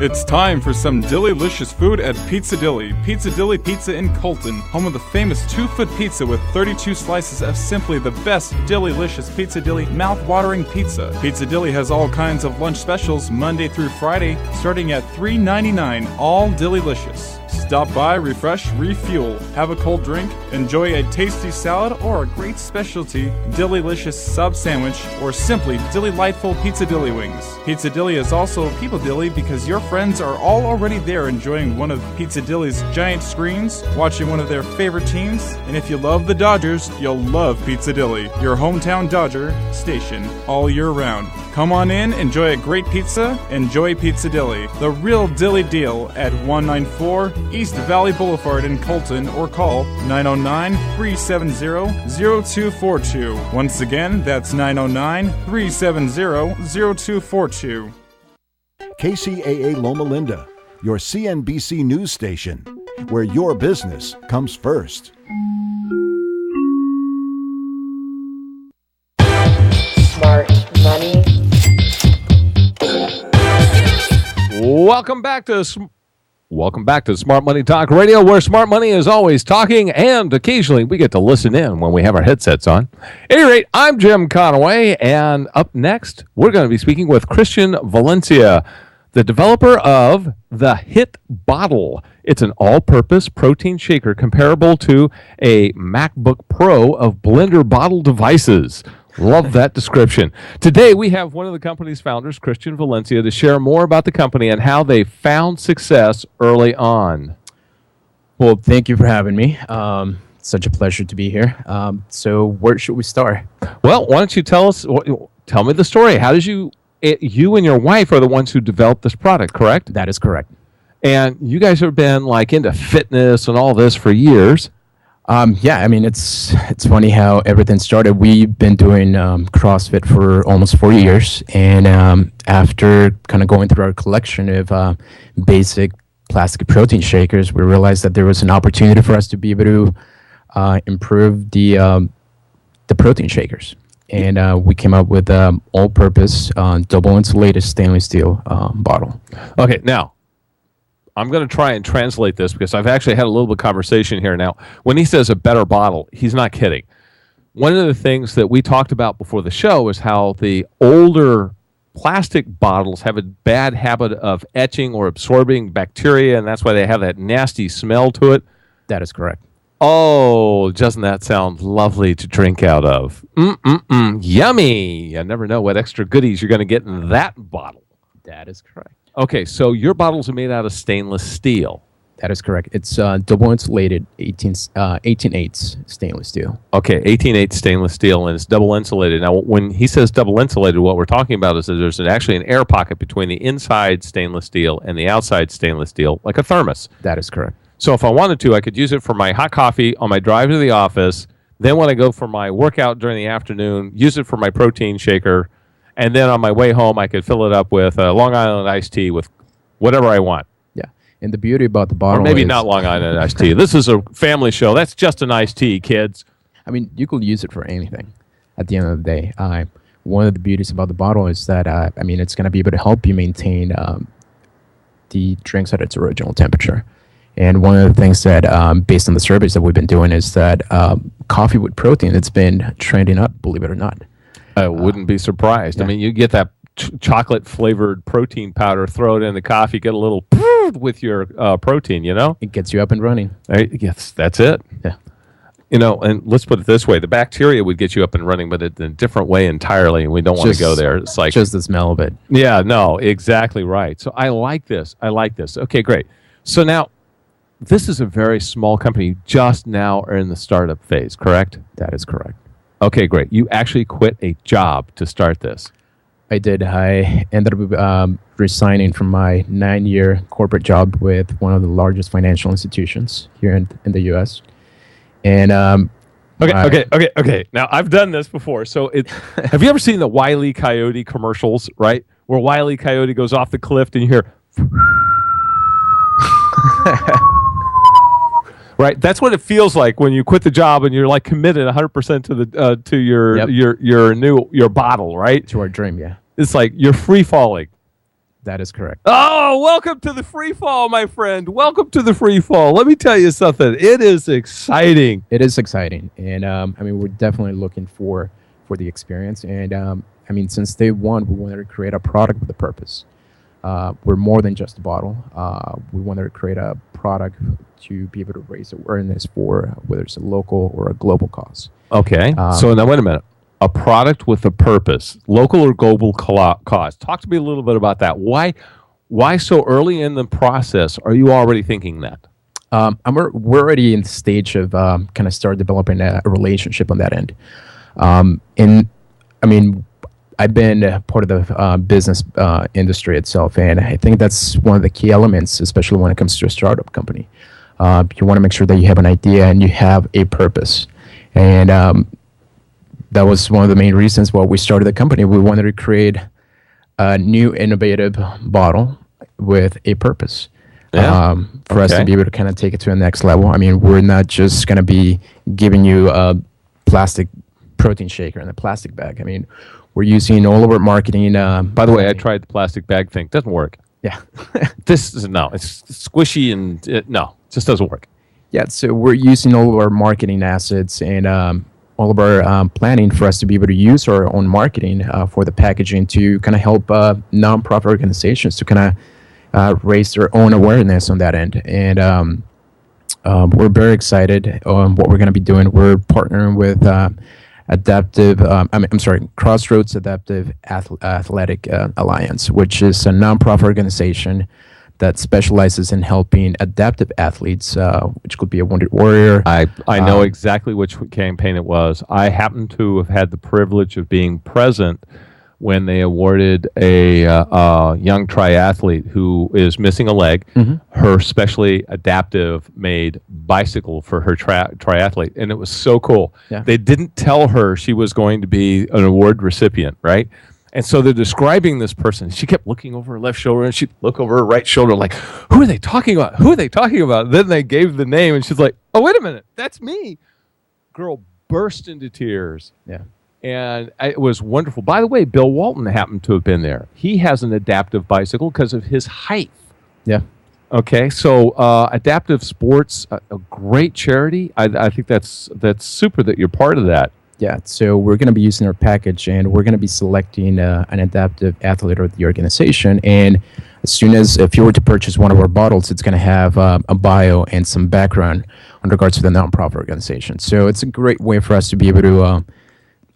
It's time for some Dillylicious food at Pizza Dilly. Pizza Dilly Pizza in Colton, home of the famous 2-foot pizza with 32 slices of simply the best Dillylicious Pizza Dilly mouth-watering pizza. Pizza Dilly has all kinds of lunch specials Monday through Friday, starting at $3.99, all Dillylicious. Stop by, refresh, refuel, have a cold drink, enjoy a tasty salad or a great specialty Dillylicious sub sandwich, or simply Dillylightful Pizza Dilly wings. Pizza Dilly is also People Dilly because your friends are all already there enjoying one of Pizza Dilly's giant screens, watching one of their favorite teams. And if you love the Dodgers, you'll love Pizza Dilly, your hometown Dodger station, all year round. Come on in, enjoy a great pizza, enjoy Pizza Dilly, the real Dilly deal at 194 East Valley Boulevard in Colton, or call 909-370-0242. Once again, that's 909-370-0242. KCAA Loma Linda, your CNBC news station, where your business comes first. Smart money. Welcome back to Smart Money Talk Radio, where smart money is always talking, and occasionally we get to listen in when we have our headsets on. At any rate, I'm Jim Conaway, and up next, we're going to be speaking with Christian Valencia, the developer of the Hit Bottle. It's an all-purpose protein shaker comparable to a MacBook Pro of blender bottle devices. Love that description. Today, we have one of the company's founders, Christian Valencia, to share more about the company and how they found success early on. Well, thank you for having me. Such a pleasure to be here. So where should we start? Well, why don't you tell me the story. How did you and your wife are the ones who developed this product, correct? That is correct. And you guys have been like into fitness and all this for years. Yeah, I mean, it's funny how everything started. We've been doing CrossFit for almost 4 years, and after kind of going through our collection of basic plastic protein shakers, we realized that there was an opportunity for us to be able to improve the protein shakers. And we came up with all-purpose, double-insulated stainless steel bottle. Okay, now, I'm going to try and translate this because I've actually had a little bit of conversation here now. When he says a better bottle, he's not kidding. One of the things that we talked about before the show is how the older plastic bottles have a bad habit of etching or absorbing bacteria, and that's why they have that nasty smell to it. That is correct. Oh, doesn't that sound lovely to drink out of? Yummy. You never know what extra goodies you're going to get in that bottle. That is correct. Okay, so your bottles are made out of stainless steel. That is correct. It's double insulated 18/8 stainless steel. Okay, 18/8 stainless steel, and it's double insulated. Now, when he says double insulated, what we're talking about is that there's actually an air pocket between the inside stainless steel and the outside stainless steel, like a thermos. That is correct. So if I wanted to, I could use it for my hot coffee on my drive to the office. Then when I go for my workout during the afternoon, use it for my protein shaker. And then on my way home, I could fill it up with Long Island iced tea with whatever I want. Yeah. And the beauty about the bottle or maybe not Long Island iced tea. This is a family show. That's just an iced tea, kids. I mean, you could use it for anything at the end of the day. One of the beauties about the bottle is that, it's going to be able to help you maintain the drinks at its original temperature. And one of the things that, based on the surveys that we've been doing, is that coffee with protein, it's been trending up, believe it or not. I wouldn't be surprised. Yeah. I mean, you get that chocolate-flavored protein powder, throw it in the coffee, get a little with your protein, you know? It gets you up and running. Yes, that's it. Yeah. You know, and let's put it this way. The bacteria would get you up and running, but in a different way entirely, and we don't want to go there. It's like just the smell of it. Yeah, no, exactly right. So I like this. Okay, great. So now, this is a very small company. You just now are in the startup phase, correct? That is correct. Okay, great. You actually quit a job to start this. I did. I ended up resigning from my 9-year corporate job with one of the largest financial institutions here in the U.S. And Okay. Now, I've done this before. So have you ever seen the Wile E. Coyote commercials, right? Where Wile E. Coyote goes off the cliff and you hear... Right, that's what it feels like when you quit the job and you're like committed 100% to the to your bottle, right? To our dream, yeah. It's like you're free falling. That is correct. Oh, welcome to the free fall, my friend. Welcome to the free fall. Let me tell you something. It is exciting. It is exciting, and we're definitely looking for the experience. And since day one, we wanted to create a product with a purpose. We're more than just a bottle. We wanted to create a product to be able to raise awareness for whether it's a local or a global cause. Okay. So now wait a minute. A product with a purpose, local or global cause. Talk to me a little bit about that. Why Why so early in the process are you already thinking that? We're already in the stage of kind of start developing a relationship on that end. And I mean, I've been part of the business industry itself, and I think that's one of the key elements, especially when it comes to a startup company. You want to make sure that you have an idea and you have a purpose. And that was one of the main reasons why we started the company. We wanted to create a new innovative bottle with a purpose. For us to be able to kind of take it to the next level. I mean, we're not just going to be giving you a plastic protein shaker in a plastic bag. I mean, we're using all of our marketing. By the way, I tried the plastic bag thing. Doesn't work. Yeah. It's squishy and it just doesn't work. Yeah, so we're using all of our marketing assets and all of our planning for us to be able to use our own marketing for the packaging to kind of help nonprofit organizations to kind of raise their own awareness on that end. And we're very excited on what we're going to be doing. We're partnering with Crossroads Adaptive Athletic Alliance, which is a nonprofit organization that specializes in helping adaptive athletes, which could be a Wounded Warrior. I know exactly which campaign it was. I happen to have had the privilege of being present when they awarded a young triathlete who is missing a leg, her specially adaptive made bicycle for her triathlete. And it was so cool. Yeah. They didn't tell her she was going to be an award recipient, right? And so they're describing this person. She kept looking over her left shoulder and she'd look over her right shoulder like, who are they talking about? Who are they talking about? Then they gave the name and she's like, oh, wait a minute. That's me. Girl burst into tears. Yeah. And it was wonderful. By the way, Bill Walton happened to have been there. He has an adaptive bicycle because of his height. Yeah. Okay, so adaptive sports, a great charity. I think that's super that you're part of that. Yeah, so we're going to be using our package, and we're going to be selecting an adaptive athlete of the organization. And as soon as, if you were to purchase one of our bottles, it's going to have a bio and some background in regards to the nonprofit organization. So it's a great way for us to be able to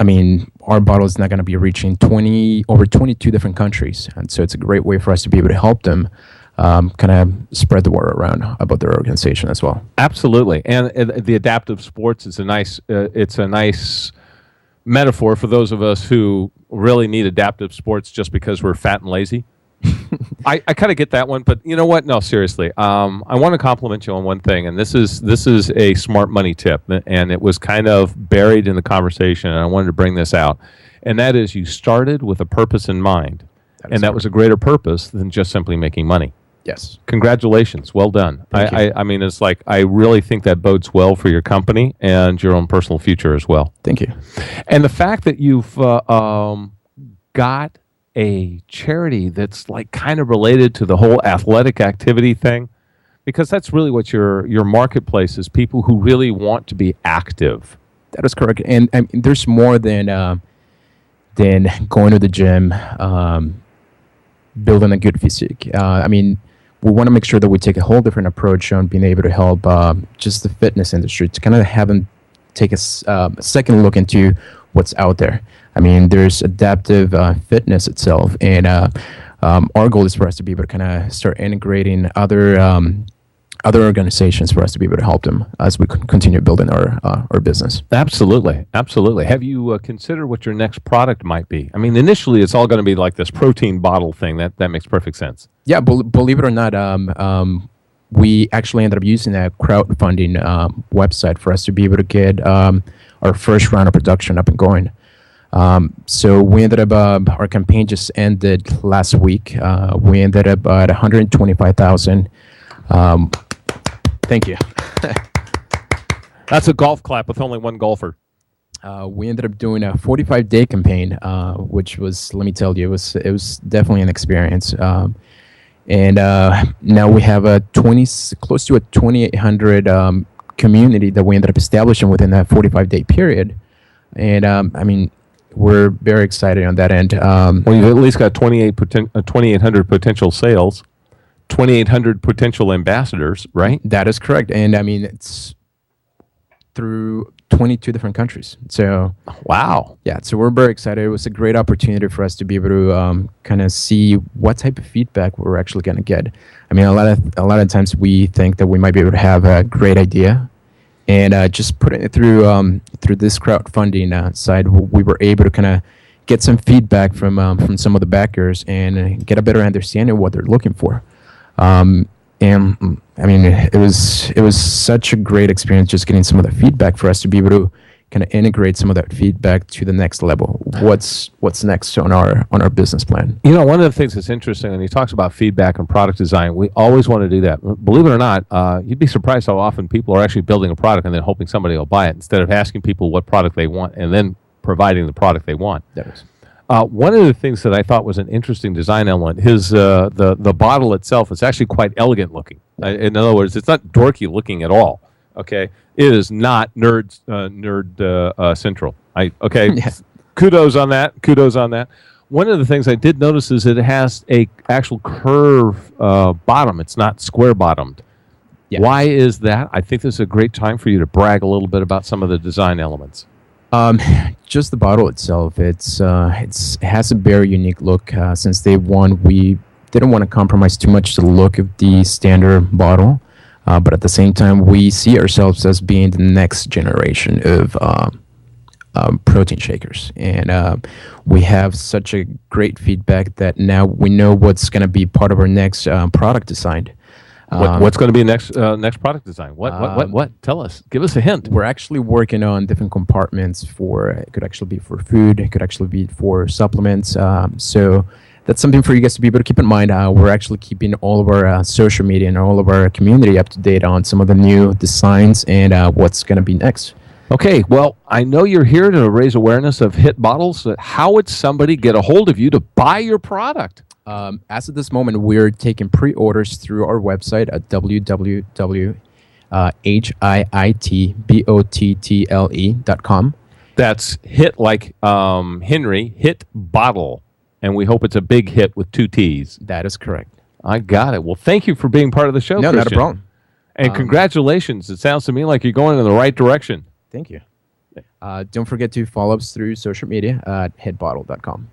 our bottle is not going to be reaching over 22 different countries. And so it's a great way for us to be able to help them kind of spread the word around about their organization as well. Absolutely. And the adaptive sports is a nice metaphor for those of us who really need adaptive sports just because we're fat and lazy. I kind of get that one, but you know what? No, seriously. I want to compliment you on one thing, and this is a smart money tip, and it was kind of buried in the conversation, and I wanted to bring this out. And that is, you started with a purpose in mind, and that was a greater purpose than just simply making money. Yes. Congratulations. Well done. I mean, it's like, I really think that bodes well for your company and your own personal future as well. Thank you. And the fact that you've got a charity that's like kind of related to the whole athletic activity thing, because that's really what your marketplace is, people who really want to be active. That is correct. And there's more than going to the gym, building a good physique. We want to make sure that we take a whole different approach on being able to help just the fitness industry to kind of have them take a second look into what's out there. There's adaptive fitness itself, and our goal is for us to be able to kind of start integrating other organizations for us to be able to help them as we continue building our business. Absolutely. Have you considered what your next product might be? Initially it's all going to be like this protein bottle thing. That makes perfect sense. Yeah, believe it or not, we actually ended up using a crowdfunding website for us to be able to get our first round of production up and going. So we ended up, our campaign just ended last week. We ended up at 125,000. Thank you. That's a golf clap with only one golfer. We ended up doing a 45-day campaign, which was, let me tell you, it was definitely an experience. And now we have close to a 2,800 community that we ended up establishing within that 45-day period. And we're very excited on that end. Well, you've at least got 2,800 potential sales. 2,800 potential ambassadors, right? That is correct. And it's through 22 different countries. So wow, yeah. So we're very excited. It was a great opportunity for us to be able to kind of see what type of feedback we're actually going to get. I mean, a lot of times we think that we might be able to have a great idea, and just putting it through this crowdfunding side, we were able to kind of get some feedback from some of the backers and get a better understanding of what they're looking for. And I mean, it was such a great experience just getting some of the feedback for us to be able to kind of integrate some of that feedback to the next level. What's next on our business plan? You know, one of the things that's interesting, and he talks about feedback and product design, we always want to do that. Believe it or not, you'd be surprised how often people are actually building a product and then hoping somebody will buy it instead of asking people what product they want and then providing the product they want. That is. One of the things that I thought was an interesting design element, the bottle itself is actually quite elegant looking. In other words, it's not dorky looking at all. Okay, it is not nerd central. Kudos on that. One of the things I did notice is that it has a actual curve bottom. It's not square bottomed. Yeah. Why is that? I think this is a great time for you to brag a little bit about some of the design elements. Just the bottle itself, it has a very unique look. Since day one, we didn't want to compromise too much the look of the standard bottle, but at the same time, we see ourselves as being the next generation of protein shakers, and we have such a great feedback that now we know what's going to be part of our next product design. What's going to be next product design? What? Tell us. Give us a hint. We're actually working on different compartments for, it could actually be for food, it could actually be for supplements. So that's something for you guys to be able to keep in mind. We're actually keeping all of our social media and all of our community up to date on some of the new designs and what's going to be next. Okay, well, I know you're here to raise awareness of HIT bottles. How would somebody get a hold of you to buy your product? As of this moment, we're taking pre-orders through our website at www.hitbottle.com. That's hit like Henry, hit bottle. And we hope it's a big hit with 2 T's. That is correct. I got it. Well, thank you for being part of the show, No, Christian. not a problem. And congratulations. It sounds to me like you're going in the right direction. Thank you. Don't forget to follow us through social media at hitbottle.com.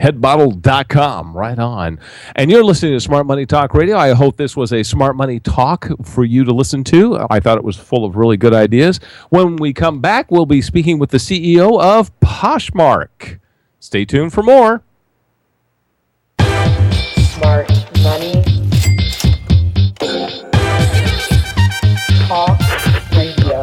Headbottle.com, right on. And you're listening to Smart Money Talk Radio. I hope this was a Smart Money Talk for you to listen to. I thought it was full of really good ideas. When we come back, we'll be speaking with the CEO of Poshmark. Stay tuned for more. Smart Money Talk Radio.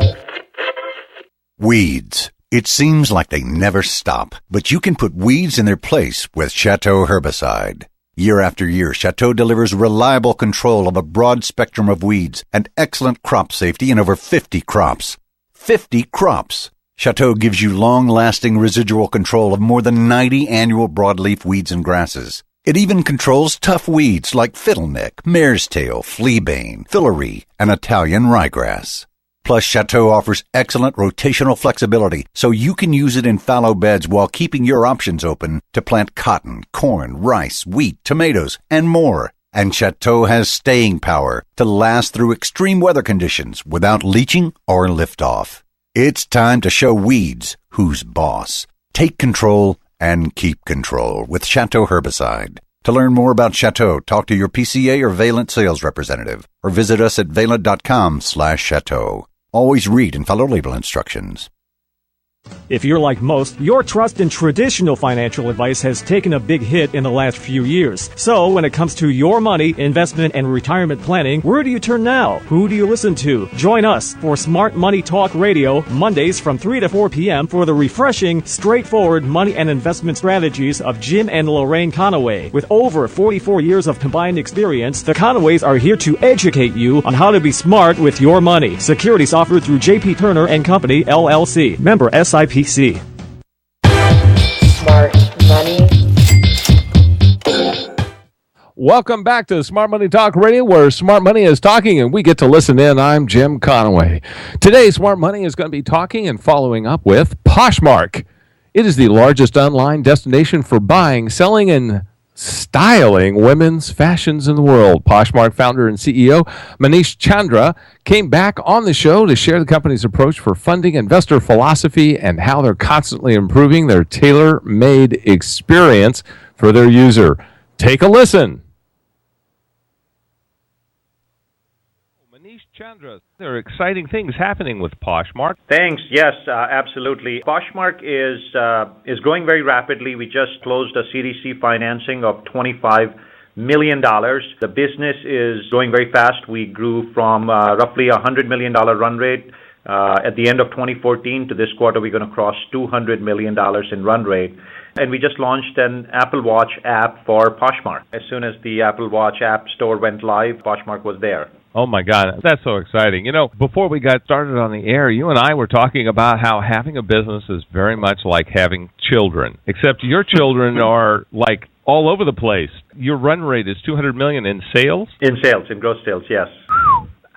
Weeds. It seems like they never stop, but you can put weeds in their place with Chateau herbicide. Year after year, Chateau delivers reliable control of a broad spectrum of weeds and excellent crop safety in over 50 crops. 50 crops! Chateau gives you long-lasting residual control of more than 90 annual broadleaf weeds and grasses. It even controls tough weeds like fiddleneck, mare's tail, fleabane, fillory, and Italian ryegrass. Plus, Chateau offers excellent rotational flexibility, so you can use it in fallow beds while keeping your options open to plant cotton, corn, rice, wheat, tomatoes, and more. And Chateau has staying power to last through extreme weather conditions without leaching or liftoff. It's time to show weeds who's boss. Take control and keep control with Chateau herbicide. To learn more about Chateau, talk to your PCA or Valent sales representative, or visit us at valent.com/chateau. Always read and follow label instructions. If you're like most, your trust in traditional financial advice has taken a big hit in the last few years. So when it comes to your money, investment, and retirement planning, where do you turn now? Who do you listen to? Join us for Smart Money Talk Radio, Mondays from 3 to 4 p.m. for the refreshing, straightforward money and investment strategies of Jim and Lorraine Conaway. With over 44 years of combined experience, the Conaways are here to educate you on how to be smart with your money. Securities offered through J.P. Turner & Company, LLC. Member SIPC. Smart Money. Welcome back to Smart Money Talk Radio, where Smart Money is talking and we get to listen in. I'm Jim Conaway. Today, Smart Money is going to be talking and following up with Poshmark. It is the largest online destination for buying, selling, and styling women's fashions in the world. Poshmark founder and CEO Manish Chandra came back on the show to share the company's approach for funding, investor philosophy, and how they're constantly improving their tailor-made experience for their user. Take a listen. Manish Chandra, there are exciting things happening with Poshmark. Thanks. Yes, absolutely. Poshmark is growing very rapidly. We just closed a Series C financing of $25 million. The business is growing very fast. We grew from roughly a $100 million run rate at the end of 2014 to this quarter. We're going to cross $200 million in run rate. And we just launched an Apple Watch app for Poshmark. As soon as the Apple Watch app store went live, Poshmark was there. Oh, my God. That's so exciting. You know, before we got started on the air, you and I were talking about how having a business is very much like having children, except your children are like all over the place. Your run rate is $200 million in sales? In sales, in gross sales, yes.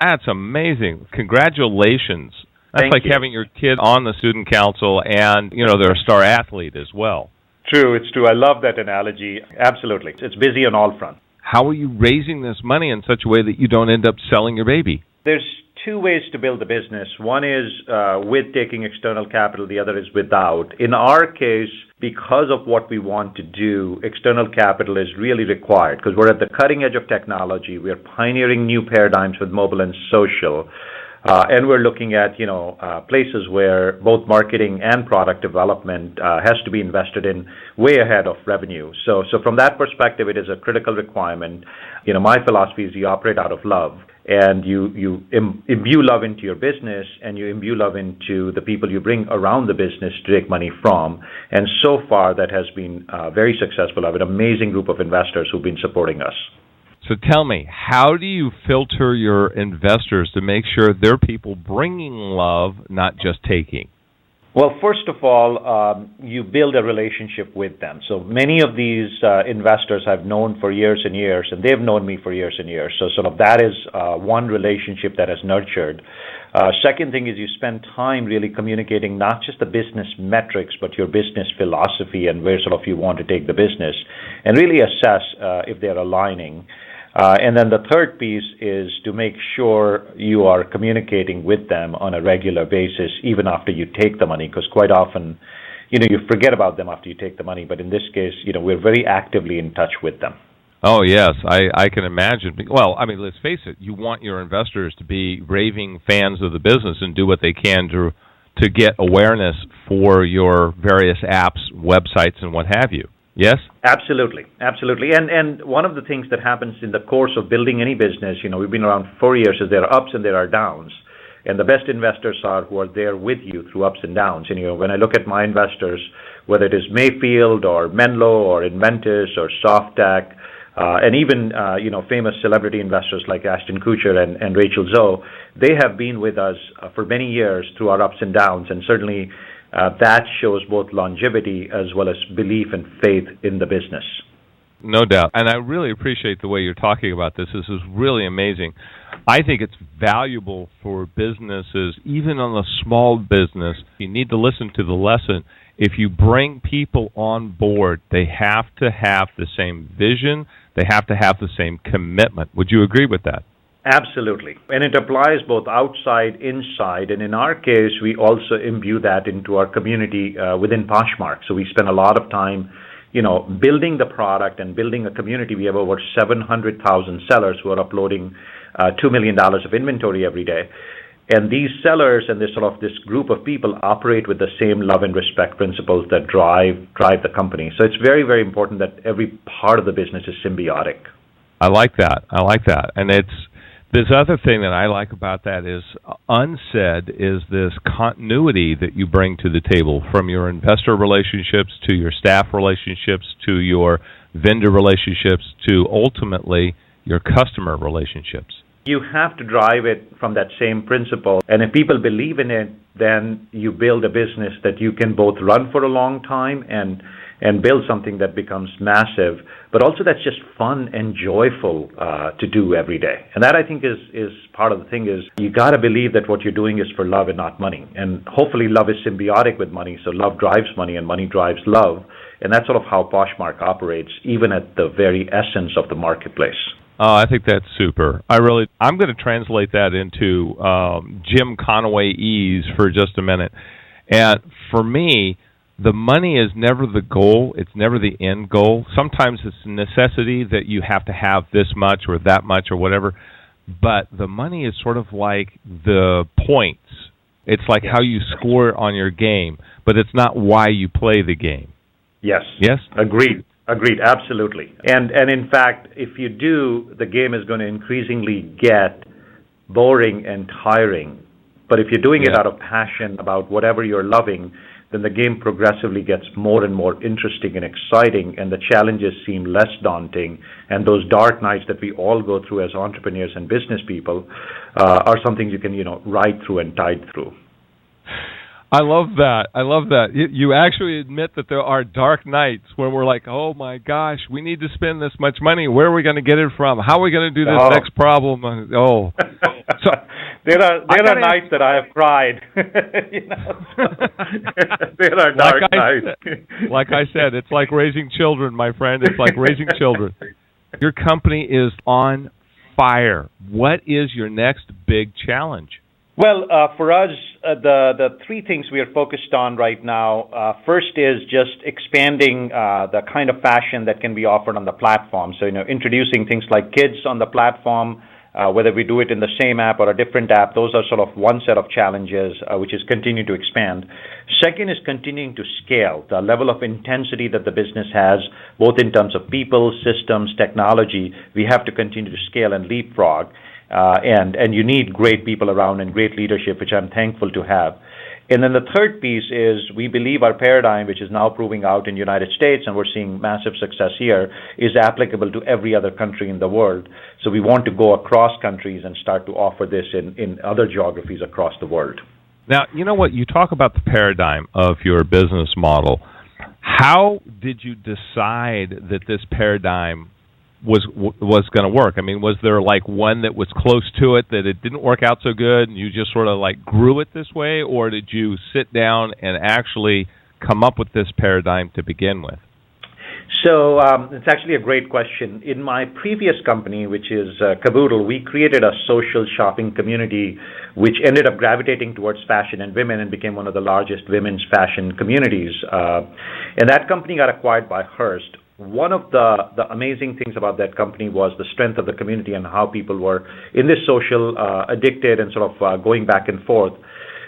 That's amazing. Congratulations. That's Thank like you. having your kid on the student council and, you know, they're a star athlete as well. True, it's true. I love that analogy. Absolutely. It's busy on all fronts. How are you raising this money in such a way that you don't end up selling your baby? There's two ways to build a business. One is with taking external capital. The other is without. In our case, because of what we want to do, external capital is really required because we're at the cutting edge of technology. We're pioneering new paradigms with mobile and social. And we're looking at, places where both marketing and product development has to be invested in way ahead of revenue. So from that perspective, it is a critical requirement. My philosophy is you operate out of love, and you imbue love into your business, and you imbue love into the people you bring around the business to take money from. And so far, that has been very successful. I have an amazing group of investors who've been supporting us. So tell me, how do you filter your investors to make sure they're people bringing love, not just taking? Well, first of all, you build a relationship with them. So many of these investors I've known for years and years, and they've known me for years and years. So sort of that is one relationship that has nurtured. Second thing is you spend time really communicating not just the business metrics, but your business philosophy and where sort of you want to take the business, and really assess if they're aligning. And then the third piece is to make sure you are communicating with them on a regular basis, even after you take the money, because quite often, you forget about them after you take the money. But in this case, we're very actively in touch with them. Oh, yes, I can imagine. Well, I mean, let's face it, you want your investors to be raving fans of the business and do what they can to get awareness for your various apps, websites, and what have you. Yes? Absolutely. And one of the things that happens in the course of building any business, we've been around 4 years, is there are ups and there are downs. And the best investors are who are there with you through ups and downs. And, when I look at my investors, whether it is Mayfield or Menlo or Inventus or Softac, and even, famous celebrity investors like Ashton Kutcher and Rachel Zoe, they have been with us for many years through our ups and downs. And certainly, that shows both longevity as well as belief and faith in the business. No doubt. And I really appreciate the way you're talking about this. This is really amazing. I think it's valuable for businesses, even on a small business. You need to listen to the lesson. If you bring people on board, they have to have the same vision. They have to have the same commitment. Would you agree with that? Absolutely. And it applies both outside, inside. And in our case, we also imbue that into our community within Poshmark. So we spend a lot of time, building the product and building a community. We have over 700,000 sellers who are uploading $2 million of inventory every day. And these sellers and this group of people operate with the same love and respect principles that drive the company. So it's very, very important that every part of the business is symbiotic. I like that. And this other thing that I like about that is unsaid is this continuity that you bring to the table, from your investor relationships to your staff relationships to your vendor relationships to ultimately your customer relationships. You have to drive it from that same principle. And if people believe in it, then you build a business that you can both run for a long time and build something that becomes massive, but also that's just fun and joyful to do every day. And that, I think, is part of the thing is you got to believe that what you're doing is for love and not money. And hopefully love is symbiotic with money, so love drives money and money drives love. And that's sort of how Poshmark operates, even at the very essence of the marketplace. Oh, I think that's super. I'm going to translate that into Jim Conaway ease for just a minute. And for me, the money is never the goal. It's never the end goal. Sometimes it's a necessity that you have to have this much or that much or whatever. But the money is sort of like the points. It's like how you score on your game, but it's not why you play the game. Yes. Yes? Agreed, absolutely. And in fact, if you do, the game is going to increasingly get boring and tiring. But if you're doing it out of passion about whatever you're loving, then the game progressively gets more and more interesting and exciting, and the challenges seem less daunting. And those dark nights that we all go through as entrepreneurs and business people are something you can, ride through and tide through. I love that. You actually admit that there are dark nights where we're like, oh my gosh, we need to spend this much money. Where are we going to get it from? How are we going to do this next problem? So there are nights that I have cried. There are dark nights. Like I said, it's like raising children, my friend. It's like raising children. Your company is on fire. What is your next big challenge? Well, for us, the three things we are focused on right now, first is just expanding the kind of fashion that can be offered on the platform. So, introducing things like kids on the platform, whether we do it in the same app or a different app, those are sort of one set of challenges, which is continue to expand. Second is continuing to scale the level of intensity that the business has, both in terms of people, systems, technology. We have to continue to scale and leapfrog. And you need great people around and great leadership, which I'm thankful to have. And then the third piece is we believe our paradigm, which is now proving out in the United States, and we're seeing massive success here, is applicable to every other country in the world. So we want to go across countries and start to offer this in other geographies across the world. Now, you know what? You talk about the paradigm of your business model. How did you decide that this paradigm was going to work? I mean, was there like one that was close to it that it didn't work out so good and you just sort of like grew it this way, or did you sit down and actually come up with this paradigm to begin with? So it's actually a great question. In my previous company, which is Caboodle, we created a social shopping community which ended up gravitating towards fashion and women and became one of the largest women's fashion communities. And that company got acquired by Hearst. One of the amazing things about that company was the strength of the community and how people were in this social addicted and sort of going back and forth.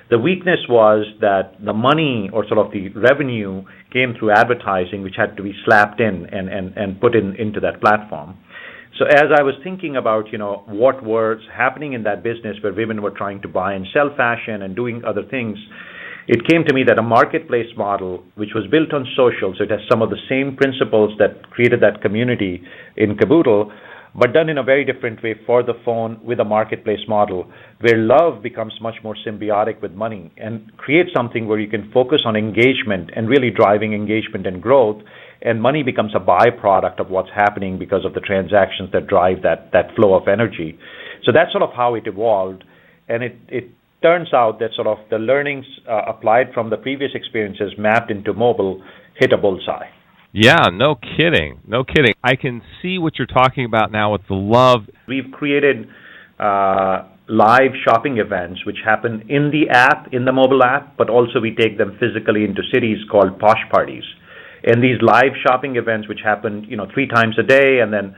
The weakness was that the money or sort of the revenue came through advertising, which had to be slapped in and put into that platform. So as I was thinking about, what was happening in that business where women were trying to buy and sell fashion and doing other things, it came to me that a marketplace model, which was built on social, so it has some of the same principles that created that community in Caboodle, but done in a very different way for the phone with a marketplace model, where love becomes much more symbiotic with money and create something where you can focus on engagement and really driving engagement and growth, and money becomes a byproduct of what's happening because of the transactions that drive that flow of energy. So that's sort of how it evolved, and it turns out that sort of the learnings applied from the previous experiences mapped into mobile hit a bullseye. Yeah, no kidding. I can see what you're talking about now with the love. We've created live shopping events which happen in the app, in the mobile app, but also we take them physically into cities called Posh Parties. And these live shopping events, which happen 3 times a day, and then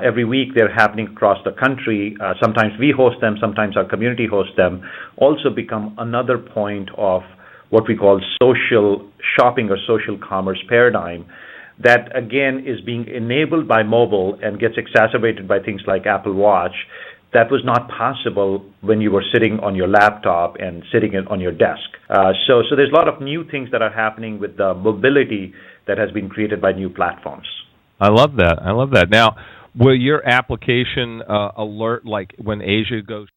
every week they're happening across the country. Sometimes we host them, sometimes our community hosts them, also become another point of what we call social shopping or social commerce paradigm that, again, is being enabled by mobile and gets exacerbated by things like Apple Watch. That was not possible when you were sitting on your laptop and sitting on your desk. So there's a lot of new things that are happening with the mobility that has been created by new platforms. I love that. Now, will your application alert like when Asia goes?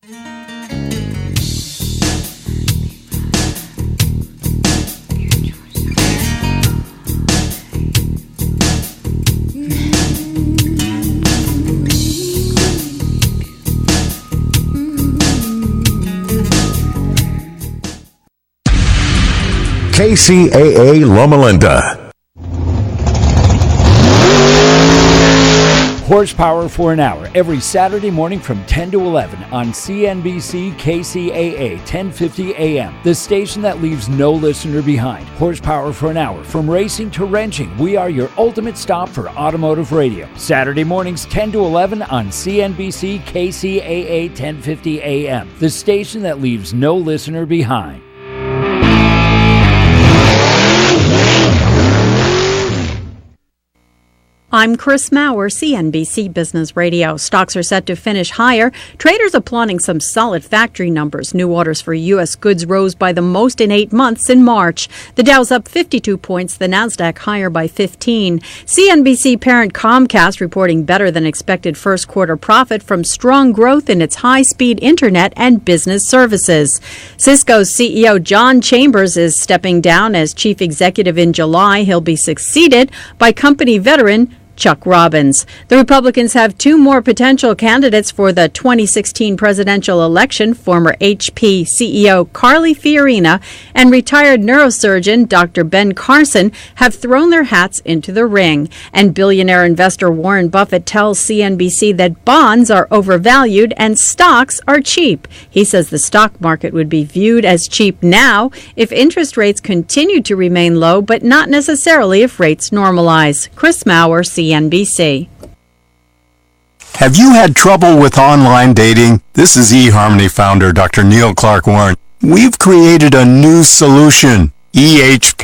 KCAA Loma Linda. Horsepower for an Hour every Saturday morning from 10 to 11 on CNBC KCAA 1050 AM, the station that leaves no listener behind. Horsepower for an Hour, from racing to wrenching, we are your ultimate stop for automotive radio. Saturday mornings 10 to 11 on CNBC KCAA 1050 AM, the station that leaves no listener behind. I'm Chris Maurer, CNBC Business Radio. Stocks are set to finish higher. Traders are plotting some solid factory numbers. New orders for U.S. goods rose by the most in 8 months in March. The Dow's up 52 points, the Nasdaq higher by 15. CNBC parent Comcast reporting better than expected first quarter profit from strong growth in its high-speed internet and business services. Cisco's CEO John Chambers is stepping down as chief executive in July. He'll be succeeded by company veteran Chuck Robbins. The Republicans have two more potential candidates for the 2016 presidential election. Former HP CEO Carly Fiorina and retired neurosurgeon Dr. Ben Carson have thrown their hats into the ring. And billionaire investor Warren Buffett tells CNBC that bonds are overvalued and stocks are cheap. He says the stock market would be viewed as cheap now if interest rates continue to remain low, but not necessarily if rates normalize. Chris Maurer, CNBC. Have you had trouble with online dating? This is eHarmony founder Dr. Neil Clark Warren. We've created a new solution, EH+.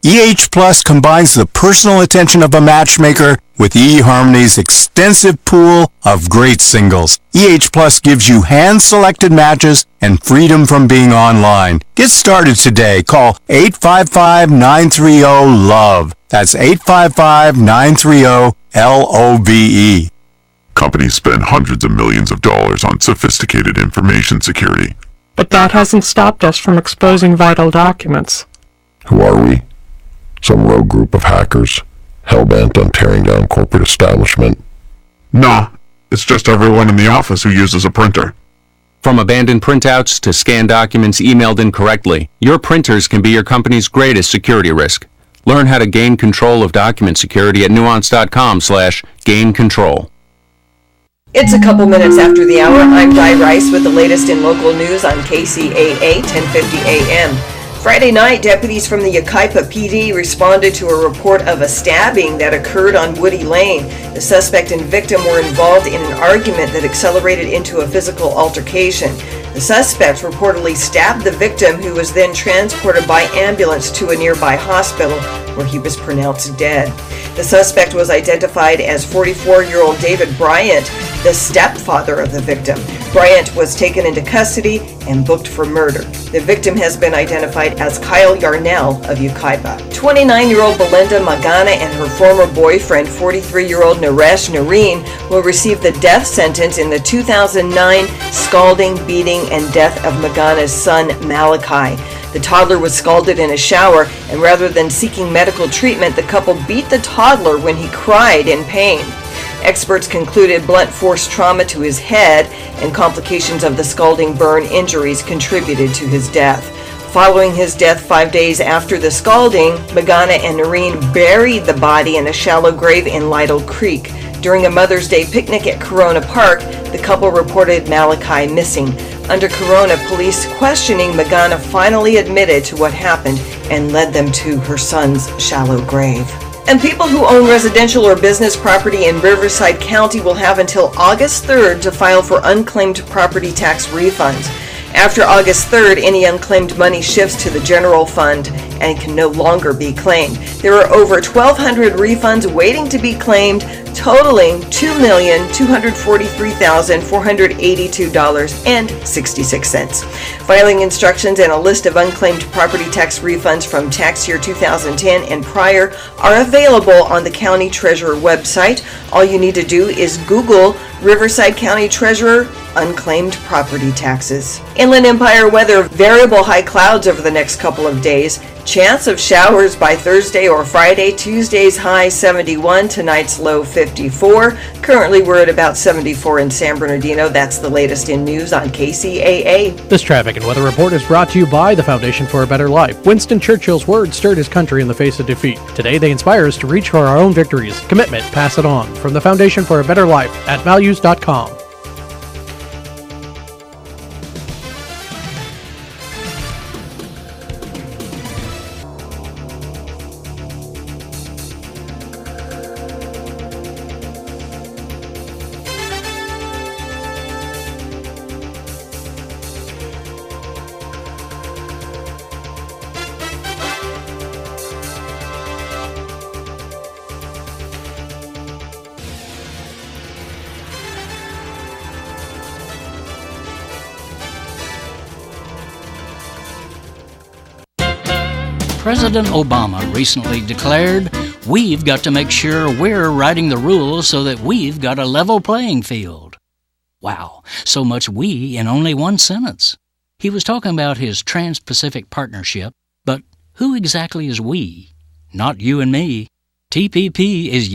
EH+ combines the personal attention of a matchmaker with eHarmony's extensive pool of great singles. EH+ gives you hand-selected matches and freedom from being online. Get started today. Call 855-930-LOVE. That's 855-930-LOVE. Companies spend hundreds of millions of dollars on sophisticated information security. But that hasn't stopped us from exposing vital documents. Who are we? Some rogue group of hackers, hell-bent on tearing down corporate establishment? No, it's just everyone in the office who uses a printer. From abandoned printouts to scanned documents emailed incorrectly, your printers can be your company's greatest security risk. Learn how to gain control of document security at nuance.com/gain control. It's a couple minutes after the hour. I'm Di Rice with the latest in local news on KCAA 1050 AM. Friday night, deputies from the Yucaipa PD responded to a report of a stabbing that occurred on Woody Lane. The suspect and victim were involved in an argument that accelerated into a physical altercation. The suspect reportedly stabbed the victim, who was then transported by ambulance to a nearby hospital where he was pronounced dead. The suspect was identified as 44-year-old David Bryant, the stepfather of the victim. Bryant was taken into custody and booked for murder. The victim has been identified as Kyle Yarnell of Yucaipa. 29-year-old Belinda Magana and her former boyfriend, 43-year-old Naresh Nareen, will receive the death sentence in the 2009 scalding, beating, and death of Magana's son, Malachi. The toddler was scalded in a shower, and rather than seeking medical treatment, the couple beat the toddler when he cried in pain. Experts concluded blunt force trauma to his head and complications of the scalding burn injuries contributed to his death. Following his death 5 days after the scalding, Magana and Noreen buried the body in a shallow grave in Lytle Creek. During a Mother's Day picnic at Corona Park, the couple reported Malachi missing. Under Corona police questioning, Magana finally admitted to what happened and led them to her son's shallow grave. And people who own residential or business property in Riverside County will have until August 3rd to file for unclaimed property tax refunds. After August 3rd, any unclaimed money shifts to the general fund and can no longer be claimed. There are over 1,200 refunds waiting to be claimed, totaling $2,243,482.66. Filing instructions and a list of unclaimed property tax refunds from tax year 2010 and prior are available on the County Treasurer website. All you need to do is Google Riverside County Treasurer unclaimed property taxes. Inland Empire weather, variable high clouds over the next couple of days. Chance of showers by Thursday or Friday. Tuesday's high 71, tonight's low 54. Currently we're at about 74 in San Bernardino. That's the latest in news on KCAA. This traffic and weather report is brought to you by the Foundation for a Better Life. Winston Churchill's words stirred his country in the face of defeat. Today they inspire us to reach for our own victories. Commitment, pass it on. From the Foundation for a Better Life at values.com. President Obama recently declared, "We've got to make sure we're writing the rules so that we've got a level playing field." Wow, so much "we" in only one sentence. He was talking about his Trans-Pacific Partnership, but who exactly is we? Not you and me. TPP is